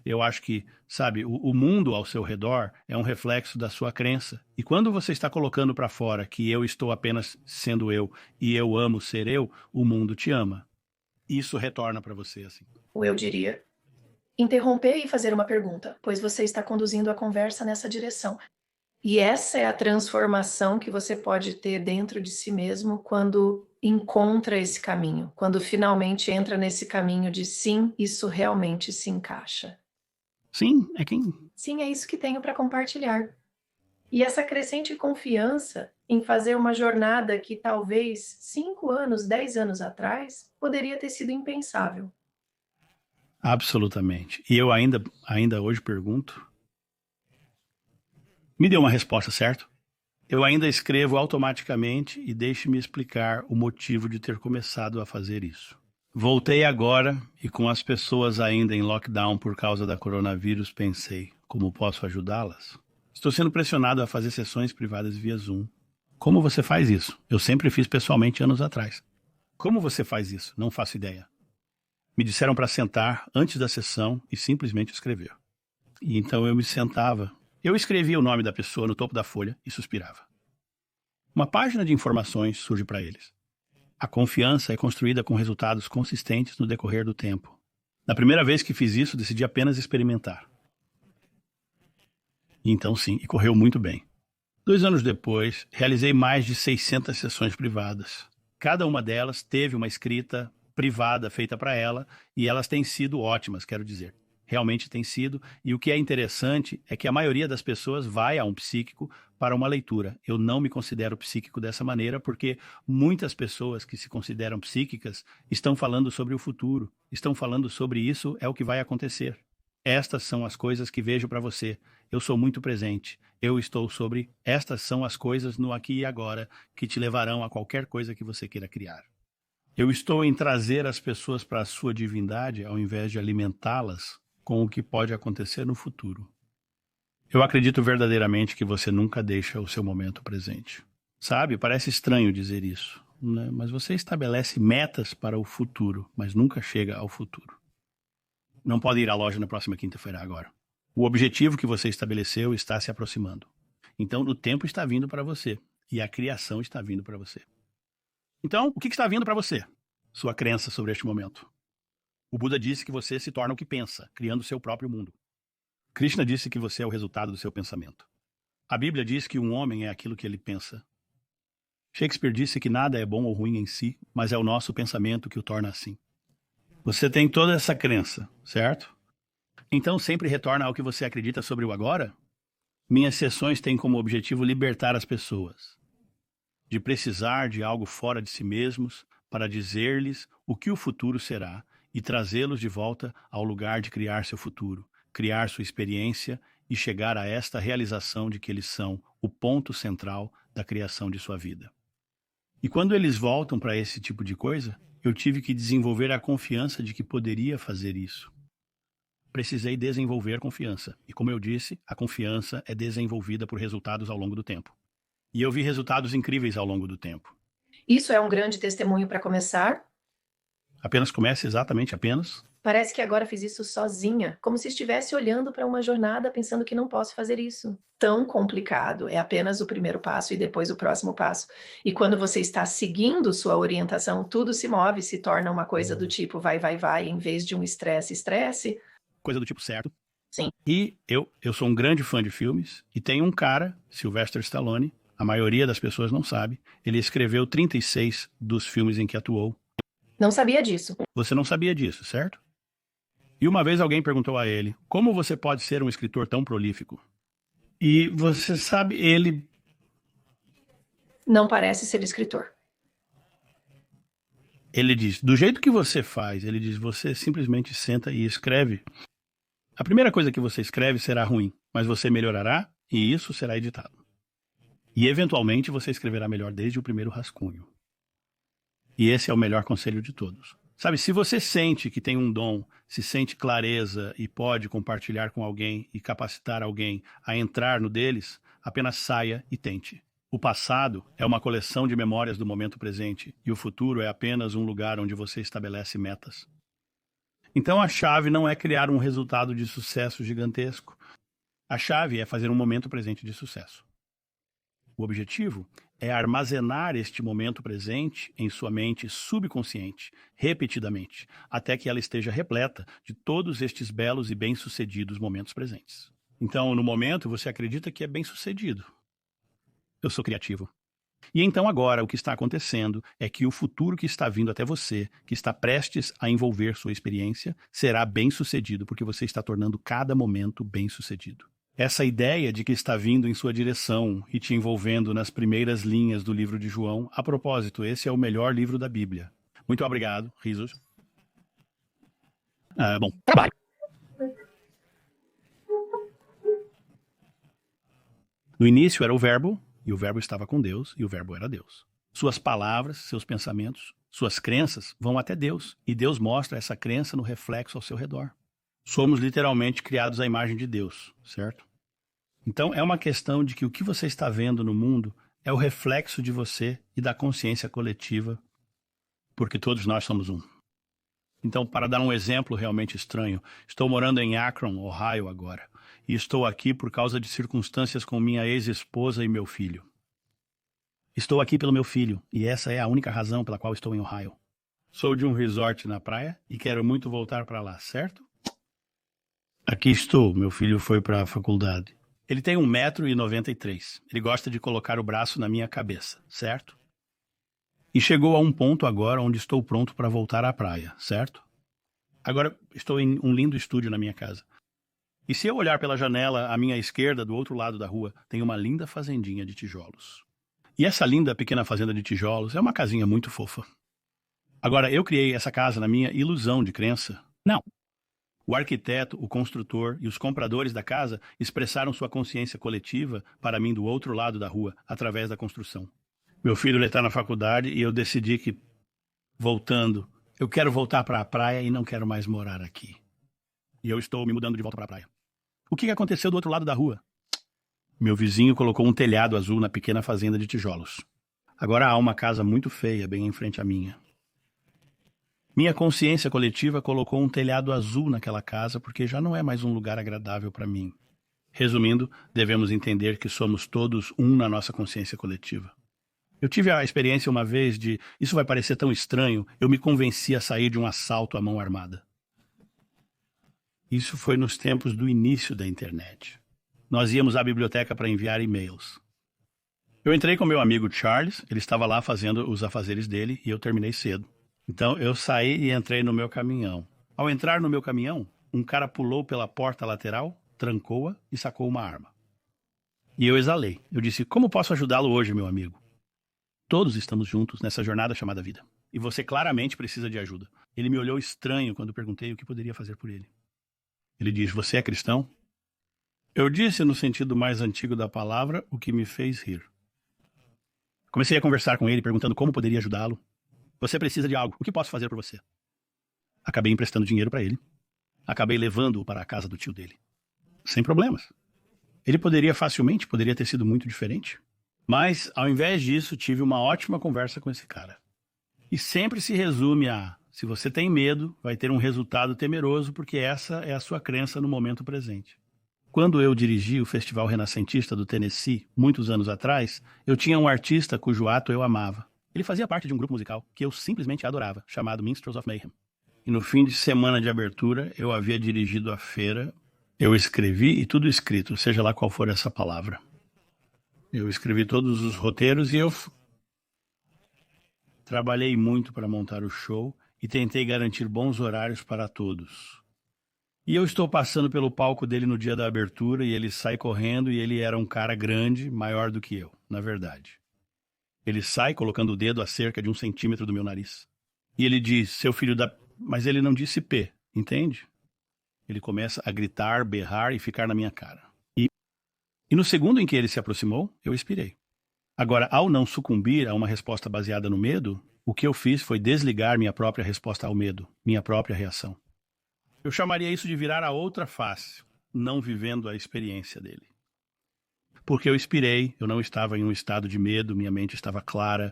eu acho que, sabe, o mundo ao seu redor é um reflexo da sua crença. E quando você está colocando para fora que eu estou apenas sendo eu e eu amo ser eu, o mundo te ama. Isso retorna para você, assim. Ou eu diria, interromper e fazer uma pergunta, pois você está conduzindo a conversa nessa direção. E essa é a transformação que você pode ter dentro de si mesmo quando encontra esse caminho, quando finalmente entra nesse caminho de sim, isso realmente se encaixa. Sim, é quem. Sim, é isso que tenho para compartilhar. E essa crescente confiança em fazer uma jornada que talvez 5 anos, 10 anos atrás, poderia ter sido impensável. Absolutamente. E eu ainda hoje pergunto. Me deu uma resposta, certo? Eu ainda escrevo automaticamente e deixe-me explicar o motivo de ter começado a fazer isso. Voltei agora e com as pessoas ainda em lockdown por causa da coronavírus, pensei, como posso ajudá-las? Estou sendo pressionado a fazer sessões privadas via Zoom. Como você faz isso? Eu sempre fiz pessoalmente anos atrás. Como você faz isso? Não faço ideia. Me disseram para sentar antes da sessão e simplesmente escrever. E então eu me sentava. Eu escrevia o nome da pessoa no topo da folha e suspirava. Uma página de informações surge para eles. A confiança é construída com resultados consistentes no decorrer do tempo. Na primeira vez que fiz isso, decidi apenas experimentar. E então sim, e correu muito bem. 2 anos depois, realizei mais de 600 sessões privadas. Cada uma delas teve uma escrita privada feita para ela e elas têm sido ótimas, quero dizer. Realmente tem sido, e o que é interessante é que a maioria das pessoas vai a um psíquico para uma leitura. Eu não me considero psíquico dessa maneira porque muitas pessoas que se consideram psíquicas estão falando sobre o futuro, estão falando sobre isso é o que vai acontecer. Estas são as coisas que vejo para você. Eu sou muito presente. Eu estou sobre estas são as coisas no aqui e agora que te levarão a qualquer coisa que você queira criar. Eu estou em trazer as pessoas para a sua divindade ao invés de alimentá-las com o que pode acontecer no futuro. Eu acredito verdadeiramente que você nunca deixa o seu momento presente. Sabe, parece estranho dizer isso, né? Mas você estabelece metas para o futuro, mas nunca chega ao futuro. Não pode ir à loja na próxima quinta-feira agora. O objetivo que você estabeleceu está se aproximando. Então, o tempo está vindo para você e a criação está vindo para você. Então, o que está vindo para você? Sua crença sobre este momento. O Buda disse que você se torna o que pensa, criando seu próprio mundo. Krishna disse que você é o resultado do seu pensamento. A Bíblia diz que um homem é aquilo que ele pensa. Shakespeare disse que nada é bom ou ruim em si, mas é o nosso pensamento que o torna assim. Você tem toda essa crença, certo? Então sempre retorna ao que você acredita sobre o agora? Minhas sessões têm como objetivo libertar as pessoas de precisar de algo fora de si mesmos para dizer-lhes o que o futuro será e trazê-los de volta ao lugar de criar seu futuro, criar sua experiência e chegar a esta realização de que eles são o ponto central da criação de sua vida. E quando eles voltam para esse tipo de coisa, eu tive que desenvolver a confiança de que poderia fazer isso. Precisei desenvolver confiança. E como eu disse, a confiança é desenvolvida por resultados ao longo do tempo. E eu vi resultados incríveis ao longo do tempo. Isso é um grande testemunho para começar. Apenas comece exatamente apenas. Parece que agora fiz isso sozinha, como se estivesse olhando para uma jornada pensando que não posso fazer isso. Tão complicado, é apenas o primeiro passo e depois o próximo passo. E quando você está seguindo sua orientação, tudo se move, se torna uma coisa do tipo vai, vai, vai, em vez de um estresse, estresse. Coisa do tipo certo. Sim. E eu sou um grande fã de filmes e tem um cara, Sylvester Stallone, a maioria das pessoas não sabe, ele escreveu 36 dos filmes em que atuou. Não sabia disso. Você não sabia disso, certo? E uma vez alguém perguntou a ele, como você pode ser um escritor tão prolífico? E você sabe, ele... Não parece ser escritor. Ele diz, do jeito que você faz, ele diz, você simplesmente senta e escreve. A primeira coisa que você escreve será ruim, mas você melhorará e isso será editado. E eventualmente você escreverá melhor desde o primeiro rascunho. E esse é o melhor conselho de todos. Sabe, se você sente que tem um dom, se sente clareza e pode compartilhar com alguém e capacitar alguém a entrar no deles, apenas saia e tente. O passado é uma coleção de memórias do momento presente e o futuro é apenas um lugar onde você estabelece metas. Então a chave não é criar um resultado de sucesso gigantesco. A chave é fazer um momento presente de sucesso. O objetivo é armazenar este momento presente em sua mente subconsciente, repetidamente, até que ela esteja repleta de todos estes belos e bem-sucedidos momentos presentes. Então, no momento, você acredita que é bem-sucedido. Eu sou criativo. E então agora o que está acontecendo é que o futuro que está vindo até você, que está prestes a envolver sua experiência, será bem-sucedido, porque você está tornando cada momento bem-sucedido. Essa ideia de que está vindo em sua direção e te envolvendo nas primeiras linhas do livro de João, a propósito, esse é o melhor livro da Bíblia. Muito obrigado, risos. Bom, trabalho. No início era o Verbo, e o Verbo estava com Deus, e o Verbo era Deus. Suas palavras, seus pensamentos, suas crenças vão até Deus, e Deus mostra essa crença no reflexo ao seu redor. Somos literalmente criados à imagem de Deus, certo? Então é uma questão de que o que você está vendo no mundo é o reflexo de você e da consciência coletiva, porque todos nós somos um. Então, para dar um exemplo realmente estranho, estou morando em Akron, Ohio agora, e estou aqui por causa de circunstâncias com minha ex-esposa e meu filho. Estou aqui pelo meu filho, e essa é a única razão pela qual estou em Ohio. Sou de um resort na praia e quero muito voltar para lá, certo? Aqui estou, meu filho foi para a faculdade. Ele tem 1,93 m. Ele gosta de colocar o braço na minha cabeça, certo? E chegou a um ponto agora onde estou pronto para voltar à praia, certo? Agora estou em um lindo estúdio na minha casa. E se eu olhar pela janela à minha esquerda, do outro lado da rua, tem uma linda fazendinha de tijolos. E essa linda pequena fazenda de tijolos é uma casinha muito fofa. Agora, eu criei essa casa na minha ilusão de crença? Não. O arquiteto, o construtor e os compradores da casa expressaram sua consciência coletiva para mim do outro lado da rua, através da construção. Meu filho está na faculdade e eu decidi que, voltando, eu quero voltar para a praia e não quero mais morar aqui. E eu estou me mudando de volta para a praia. O que aconteceu do outro lado da rua? Meu vizinho colocou um telhado azul na pequena fazenda de tijolos. Agora há uma casa muito feia bem em frente à minha. Minha consciência coletiva colocou um telhado azul naquela casa porque já não é mais um lugar agradável para mim. Resumindo, devemos entender que somos todos um na nossa consciência coletiva. Eu tive a experiência uma vez de, isso vai parecer tão estranho, eu me convenci a sair de um assalto à mão armada. Isso foi nos tempos do início da internet. Nós íamos à biblioteca para enviar e-mails. Eu entrei com meu amigo Charles, ele estava lá fazendo os afazeres dele e eu terminei cedo. Então eu saí e entrei no meu caminhão. Ao entrar no meu caminhão, um cara pulou pela porta lateral, trancou-a e sacou uma arma. E eu exalei. Eu disse, como posso ajudá-lo hoje, meu amigo? Todos estamos juntos nessa jornada chamada vida. E você claramente precisa de ajuda. Ele me olhou estranho quando perguntei o que poderia fazer por ele. Ele diz, você é cristão? Eu disse, no sentido mais antigo da palavra, o que me fez rir. Comecei a conversar com ele, perguntando como poderia ajudá-lo. Você precisa de algo. O que posso fazer por você? Acabei emprestando dinheiro para ele. Acabei levando-o para a casa do tio dele. Sem problemas. Ele poderia ter sido muito diferente. Mas, ao invés disso, tive uma ótima conversa com esse cara. E sempre se resume a, se você tem medo, vai ter um resultado temeroso, porque essa é a sua crença no momento presente. Quando eu dirigi o Festival Renascentista do Tennessee, muitos anos atrás, eu tinha um artista cujo ato eu amava. Ele fazia parte de um grupo musical que eu simplesmente adorava, chamado Minstrels of Mayhem. E no fim de semana de abertura, eu havia dirigido a feira. Eu escrevi e tudo escrito, seja lá qual for essa palavra. Eu escrevi todos os roteiros e eu trabalhei muito para montar o show e tentei garantir bons horários para todos. E eu estou passando pelo palco dele no dia da abertura e ele sai correndo e ele era um cara grande, maior do que eu, na verdade. Ele sai colocando o dedo a cerca de 1 centímetro do meu nariz. E ele diz, seu filho da... Mas ele não disse P, entende? Ele começa a gritar, berrar e ficar na minha cara. E no segundo em que ele se aproximou, eu expirei. Agora, ao não sucumbir a uma resposta baseada no medo, o que eu fiz foi desligar minha própria resposta ao medo, minha própria reação. Eu chamaria isso de virar a outra face, não vivendo a experiência dele. Porque eu expirei, eu não estava em um estado de medo, minha mente estava clara.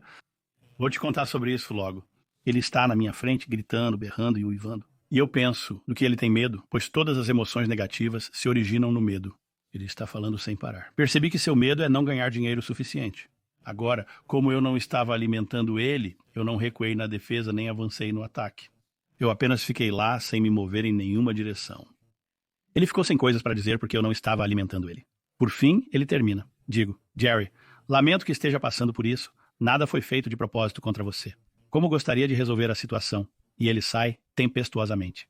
Vou te contar sobre isso logo. Ele está na minha frente, gritando, berrando e uivando. E eu penso do que ele tem medo, pois todas as emoções negativas se originam no medo. Ele está falando sem parar. Percebi que seu medo é não ganhar dinheiro o suficiente. Agora, como eu não estava alimentando ele, eu não recuei na defesa nem avancei no ataque. Eu apenas fiquei lá sem me mover em nenhuma direção. Ele ficou sem coisas para dizer porque eu não estava alimentando ele. Por fim, ele termina. Digo, Jerry, lamento que esteja passando por isso. Nada foi feito de propósito contra você. Como gostaria de resolver a situação? E ele sai tempestuosamente.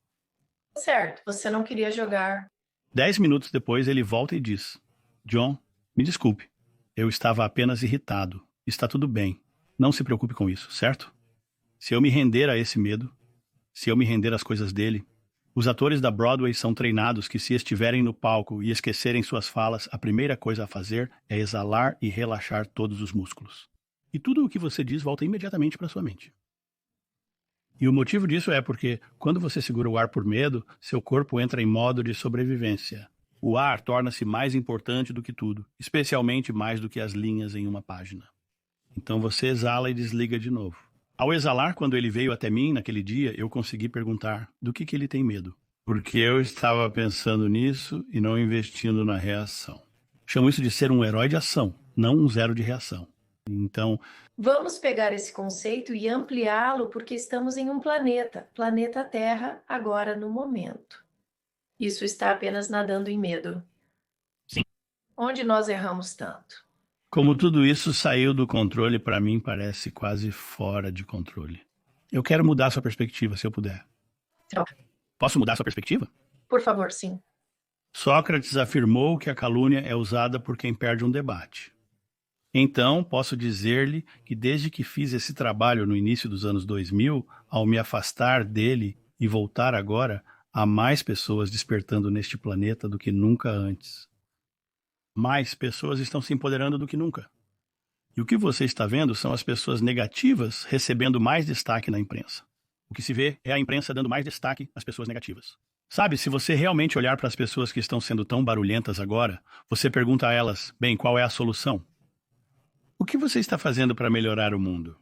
Certo, você não queria jogar. 10 minutos depois, ele volta e diz, John, me desculpe. Eu estava apenas irritado. Está tudo bem. Não se preocupe com isso, certo? Se eu me render a esse medo, se eu me render às coisas dele, os atores da Broadway são treinados que se estiverem no palco e esquecerem suas falas, a primeira coisa a fazer é exalar e relaxar todos os músculos. E tudo o que você diz volta imediatamente para sua mente. E o motivo disso é porque, quando você segura o ar por medo, seu corpo entra em modo de sobrevivência. O ar torna-se mais importante do que tudo, especialmente mais do que as linhas em uma página. Então você exala e desliga de novo. Ao exalar, quando ele veio até mim naquele dia, eu consegui perguntar do que ele tem medo. Porque eu estava pensando nisso e não investindo na reação. Chamo isso de ser um herói de ação, não um zero de reação. Então, Vamos pegar esse conceito e ampliá-lo porque estamos em um planeta Terra, agora no momento. Isso está apenas nadando em medo. Sim. Onde nós erramos tanto? como tudo isso saiu do controle, para mim parece quase fora de controle. Eu quero mudar sua perspectiva, se eu puder. Posso mudar sua perspectiva? Por favor, sim. Sócrates afirmou que a calúnia é usada por quem perde um debate. Então, posso dizer-lhe que desde que fiz esse trabalho no início dos anos 2000, ao me afastar dele e voltar agora, há mais pessoas despertando neste planeta do que nunca antes. Mais pessoas estão se empoderando do que nunca. E o que você está vendo são as pessoas negativas recebendo mais destaque na imprensa. O que se vê é a imprensa dando mais destaque às pessoas negativas. Sabe, se você realmente olhar para as pessoas que estão sendo tão barulhentas agora, você pergunta a elas, bem, qual é a solução? O que você está fazendo para melhorar o mundo?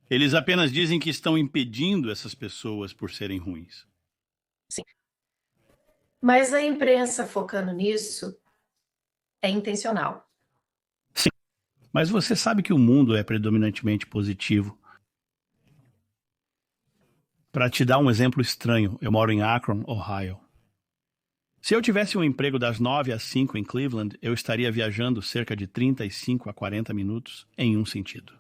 Eles apenas dizem que estão impedindo essas pessoas por serem ruins. Sim. Mas a imprensa focando nisso é intencional. Sim, mas você sabe que o mundo é predominantemente positivo. Para te dar um exemplo estranho, eu moro em Akron, Ohio. Se eu tivesse um emprego das 9 às 5 em Cleveland, eu estaria viajando cerca de 35 a 40 minutos em um sentido.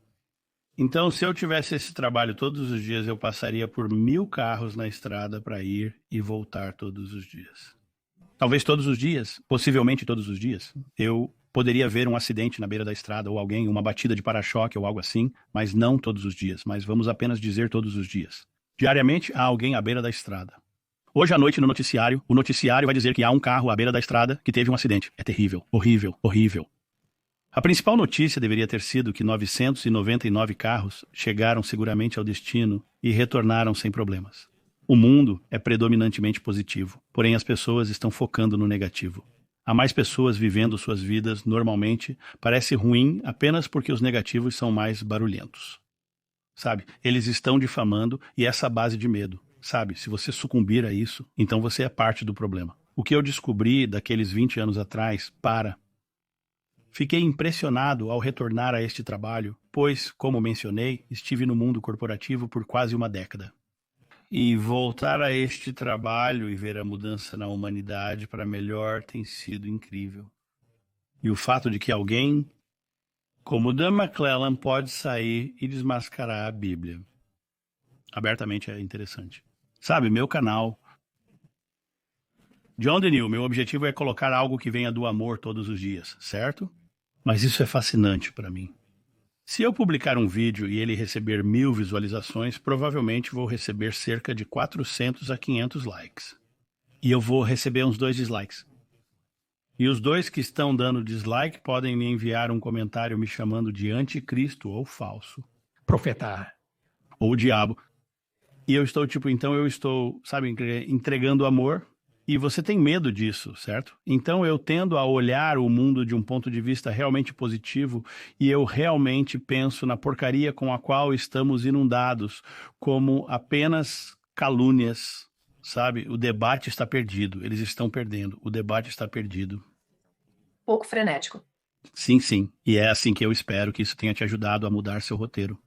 Então, se eu tivesse esse trabalho todos os dias, eu passaria por 1000 carros na estrada para ir e voltar todos os dias. Talvez todos os dias, possivelmente todos os dias, eu poderia ver um acidente na beira da estrada ou alguém, uma batida de para-choque ou algo assim, mas não todos os dias, mas vamos apenas dizer todos os dias. Diariamente, há alguém à beira da estrada. Hoje à noite, no noticiário, o noticiário vai dizer que há um carro à beira da estrada que teve um acidente. É terrível, horrível, horrível. A principal notícia deveria ter sido que 999 carros chegaram seguramente ao destino e retornaram sem problemas. O mundo é predominantemente positivo, porém as pessoas estão focando no negativo. Há mais pessoas vivendo suas vidas normalmente, parece ruim apenas porque os negativos são mais barulhentos. Sabe, eles estão difamando e essa base de medo. Sabe, se você sucumbir a isso, então você é parte do problema. O que eu descobri daqueles 20 anos atrás, Fiquei impressionado ao retornar a este trabalho, pois, como mencionei, estive no mundo corporativo por quase uma década. E voltar a este trabalho e ver a mudança na humanidade para melhor tem sido incrível. E o fato de que alguém, como Dan McClellan, pode sair e desmascarar a Bíblia. Abertamente é interessante. Sabe, meu canal. John Denil, meu objetivo é colocar algo que venha do amor todos os dias, certo? Mas isso é fascinante para mim. Se eu publicar um vídeo e ele receber 1000 visualizações, provavelmente vou receber cerca de 400 a 500 likes. E eu vou receber uns 2 dislikes. E os 2 que estão dando dislike podem me enviar um comentário me chamando de anticristo ou falso. Profeta. Ou diabo. E eu estou então eu estou, sabe, entregando amor. E você tem medo disso, certo? Então eu tendo a olhar o mundo de um ponto de vista realmente positivo e eu realmente penso na porcaria com a qual estamos inundados como apenas calúnias, sabe? O debate está perdido, eles estão perdendo, o debate está perdido. Pouco frenético. Sim, sim. E é assim que eu espero que isso tenha te ajudado a mudar seu roteiro.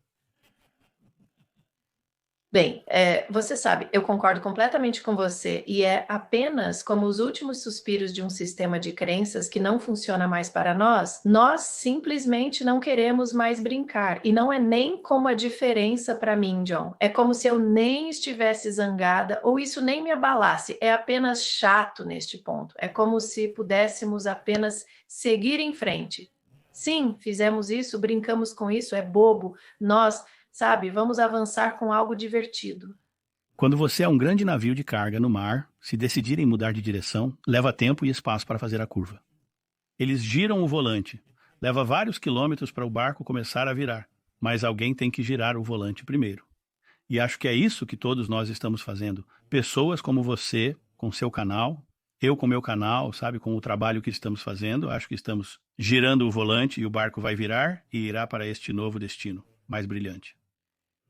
Bem, você sabe, eu concordo completamente com você, e é apenas como os últimos suspiros de um sistema de crenças que não funciona mais para nós, nós simplesmente não queremos mais brincar. E não é nem como a diferença para mim, John. É como se eu nem estivesse zangada ou isso nem me abalasse. É apenas chato neste ponto. É como se pudéssemos apenas seguir em frente. Sim, fizemos isso, brincamos com isso, é bobo. Nós, sabe, vamos avançar com algo divertido. Quando você é um grande navio de carga no mar, se decidirem mudar de direção, leva tempo e espaço para fazer a curva. Eles giram o volante. Leva vários quilômetros para o barco começar a virar, mas alguém tem que girar o volante primeiro. E acho que é isso que todos nós estamos fazendo. Pessoas como você, com seu canal, eu com meu canal, sabe, com o trabalho que estamos fazendo, acho que estamos girando o volante e o barco vai virar e irá para este novo destino, mais brilhante.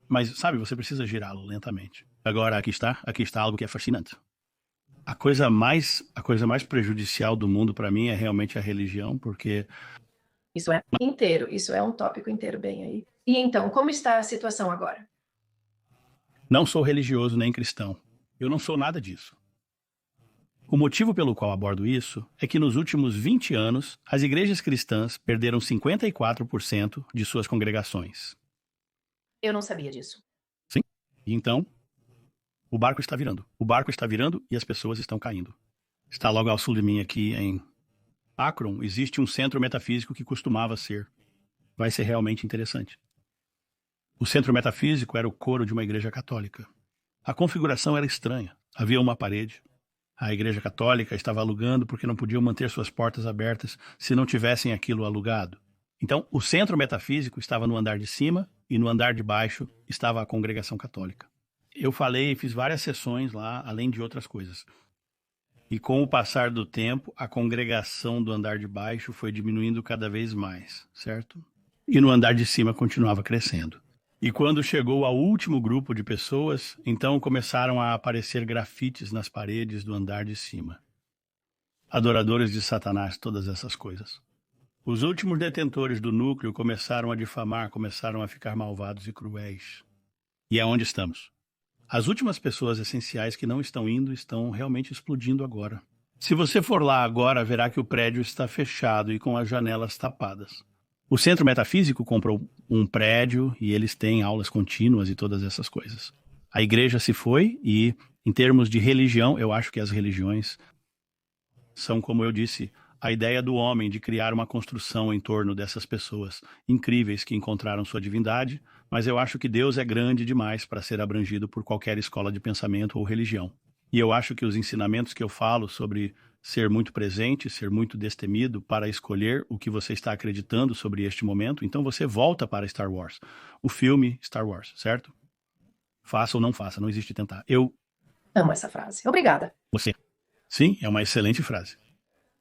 Mas, sabe, você precisa girá-lo lentamente. Agora, aqui está algo que é fascinante. A coisa mais prejudicial do mundo para mim é realmente a religião, porque Isso é inteiro, isso é um tópico inteiro bem aí. E então, como está a situação agora? não sou religioso nem cristão. Eu não sou nada disso. O motivo pelo qual abordo isso é que nos últimos 20 anos, as igrejas cristãs perderam 54% de suas congregações. Eu não sabia disso. Sim. E então, o barco está virando. O barco está virando e as pessoas estão caindo. Está logo ao sul de mim aqui em Akron, existe um centro metafísico que costumava ser. Vai ser realmente interessante. O centro metafísico era o coro de uma igreja católica. A configuração era estranha. Havia uma parede. A igreja católica estava alugando porque não podiam manter suas portas abertas se não tivessem aquilo alugado. Então, o centro metafísico estava no andar de cima e no andar de baixo estava a congregação católica. Eu falei e fiz várias sessões lá, além de outras coisas. E com o passar do tempo, a congregação do andar de baixo foi diminuindo cada vez mais, certo? E no andar de cima continuava crescendo. E quando chegou ao último grupo de pessoas, então começaram a aparecer grafites nas paredes do andar de cima. Adoradores de Satanás, todas essas coisas. Os últimos detentores do núcleo começaram a difamar, começaram a ficar malvados e cruéis. E é onde estamos. As últimas pessoas essenciais que não estão indo estão realmente explodindo agora. Se você for lá agora, verá que o prédio está fechado e com as janelas tapadas. O Centro Metafísico comprou um prédio e eles têm aulas contínuas e todas essas coisas. A igreja se foi e, em termos de religião, eu acho que as religiões são, como eu disse, a ideia do homem de criar uma construção em torno dessas pessoas incríveis que encontraram sua divindade, mas eu acho que Deus é grande demais para ser abrangido por qualquer escola de pensamento ou religião. E eu acho que os ensinamentos que eu falo sobre ser muito presente, ser muito destemido para escolher o que você está acreditando sobre este momento, então você volta para Star Wars. O filme Star Wars, certo? Faça ou não faça, não existe tentar. Amo essa frase. Obrigada. Você. Sim, é uma excelente frase.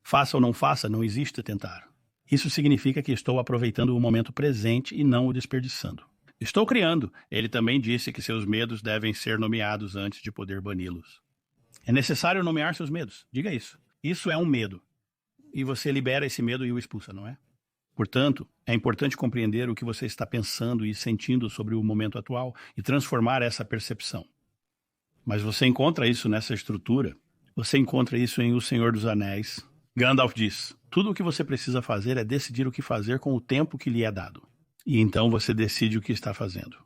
Faça ou não faça, não existe tentar. Isso significa que estou aproveitando o momento presente e não o desperdiçando. Estou criando. Ele também disse que seus medos devem ser nomeados antes de poder bani-los. É necessário nomear seus medos. Diga isso. Isso é um medo. E você libera esse medo e o expulsa, não é? Portanto, é importante compreender o que você está pensando e sentindo sobre o momento atual e transformar essa percepção. Mas você encontra isso nessa estrutura. Você encontra isso em O Senhor dos Anéis. Gandalf diz, tudo o que você precisa fazer é decidir o que fazer com o tempo que lhe é dado. E então você decide o que está fazendo.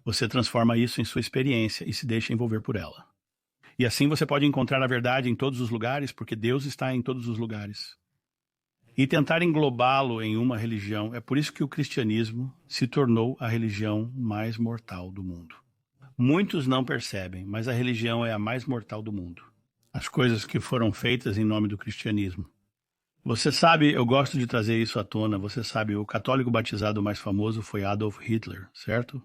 Você transforma isso em sua experiência e se deixa envolver por ela. E assim você pode encontrar a verdade em todos os lugares, porque Deus está em todos os lugares. E tentar englobá-lo em uma religião, é por isso que o cristianismo se tornou a religião mais mortal do mundo. Muitos não percebem, mas a religião é a mais mortal do mundo. As coisas que foram feitas em nome do cristianismo. Você sabe, eu gosto de trazer isso à tona, você sabe, o católico batizado mais famoso foi Adolf Hitler, certo?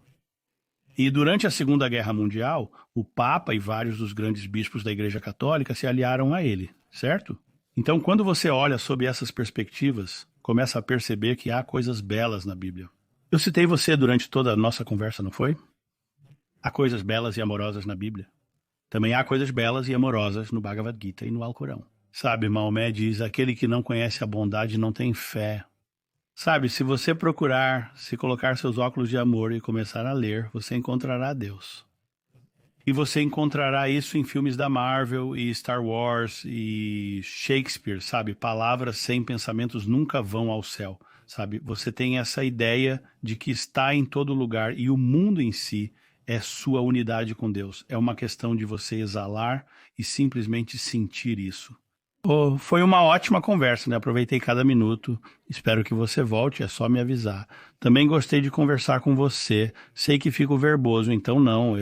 E durante a Segunda Guerra Mundial, o Papa e vários dos grandes bispos da Igreja Católica se aliaram a ele, certo? Então, quando você olha sob essas perspectivas, começa a perceber que há coisas belas na Bíblia. Eu citei você durante toda a nossa conversa, não foi? Há coisas belas e amorosas na Bíblia. Também há coisas belas e amorosas no Bhagavad Gita e no Alcorão. Sabe, Maomé diz, aquele que não conhece a bondade não tem fé. Sabe, se você procurar, se colocar seus óculos de amor e começar a ler, você encontrará Deus. E você encontrará isso em filmes da Marvel e Star Wars e Shakespeare, sabe? Palavras sem pensamentos nunca vão ao céu, sabe? Você tem essa ideia de que está em todo lugar e o mundo em si é sua unidade com Deus. É uma questão de você exalar e simplesmente sentir isso. Oh, foi uma ótima conversa, né? Aproveitei cada minuto. Espero que você volte, é só me avisar. Também gostei de conversar com você. Sei que fico verboso, então não.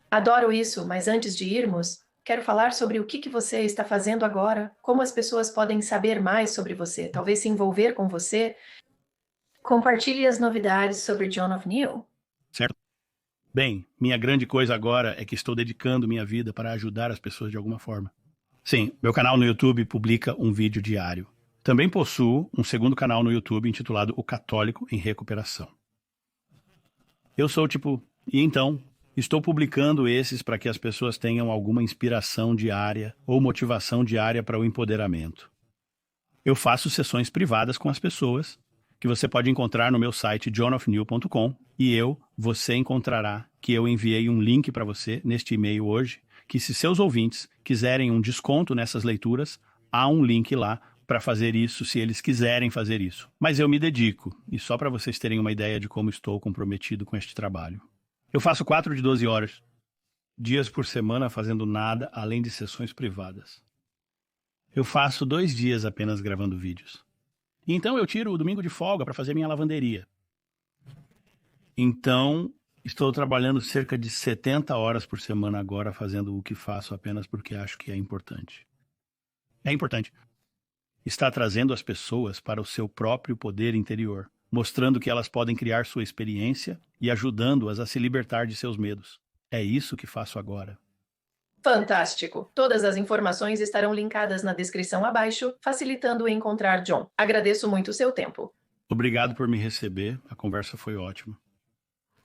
Adoro isso, mas antes de irmos, quero falar sobre o que você está fazendo agora, como as pessoas podem saber mais sobre você, talvez se envolver com você. Compartilhe as novidades sobre John of New. Certo? Bem, minha grande coisa agora é que estou dedicando minha vida para ajudar as pessoas de alguma forma. Sim, meu canal no YouTube publica um vídeo diário. Também possuo um segundo canal no YouTube intitulado O Católico em Recuperação. Eu sou E então, estou publicando esses para que as pessoas tenham alguma inspiração diária ou motivação diária para o empoderamento. Eu faço sessões privadas com as pessoas, que você pode encontrar no meu site johnofnew.com, e você encontrará que eu enviei um link para você neste e-mail hoje, que se seus ouvintes quiserem um desconto nessas leituras, há um link lá para fazer isso, se eles quiserem fazer isso. Mas eu me dedico, e só para vocês terem uma ideia de como estou comprometido com este trabalho. Eu faço 4 de 12 horas, dias por semana fazendo nada, além de sessões privadas. Eu faço 2 dias apenas gravando vídeos. E então eu tiro o domingo de folga para fazer minha lavanderia. Então, estou trabalhando cerca de 70 horas por semana agora, fazendo o que faço apenas porque acho que é importante. É importante. Está trazendo as pessoas para o seu próprio poder interior, mostrando que elas podem criar sua experiência e ajudando-as a se libertar de seus medos. É isso que faço agora. Fantástico! Todas as informações estarão linkadas na descrição abaixo, facilitando encontrar John. Agradeço muito o seu tempo. Obrigado por me receber, a conversa foi ótima.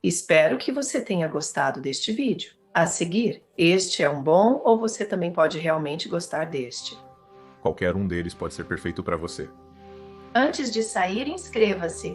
Espero que você tenha gostado deste vídeo. A seguir, este é um bom ou você também pode realmente gostar deste? Qualquer um deles pode ser perfeito para você. Antes de sair, inscreva-se.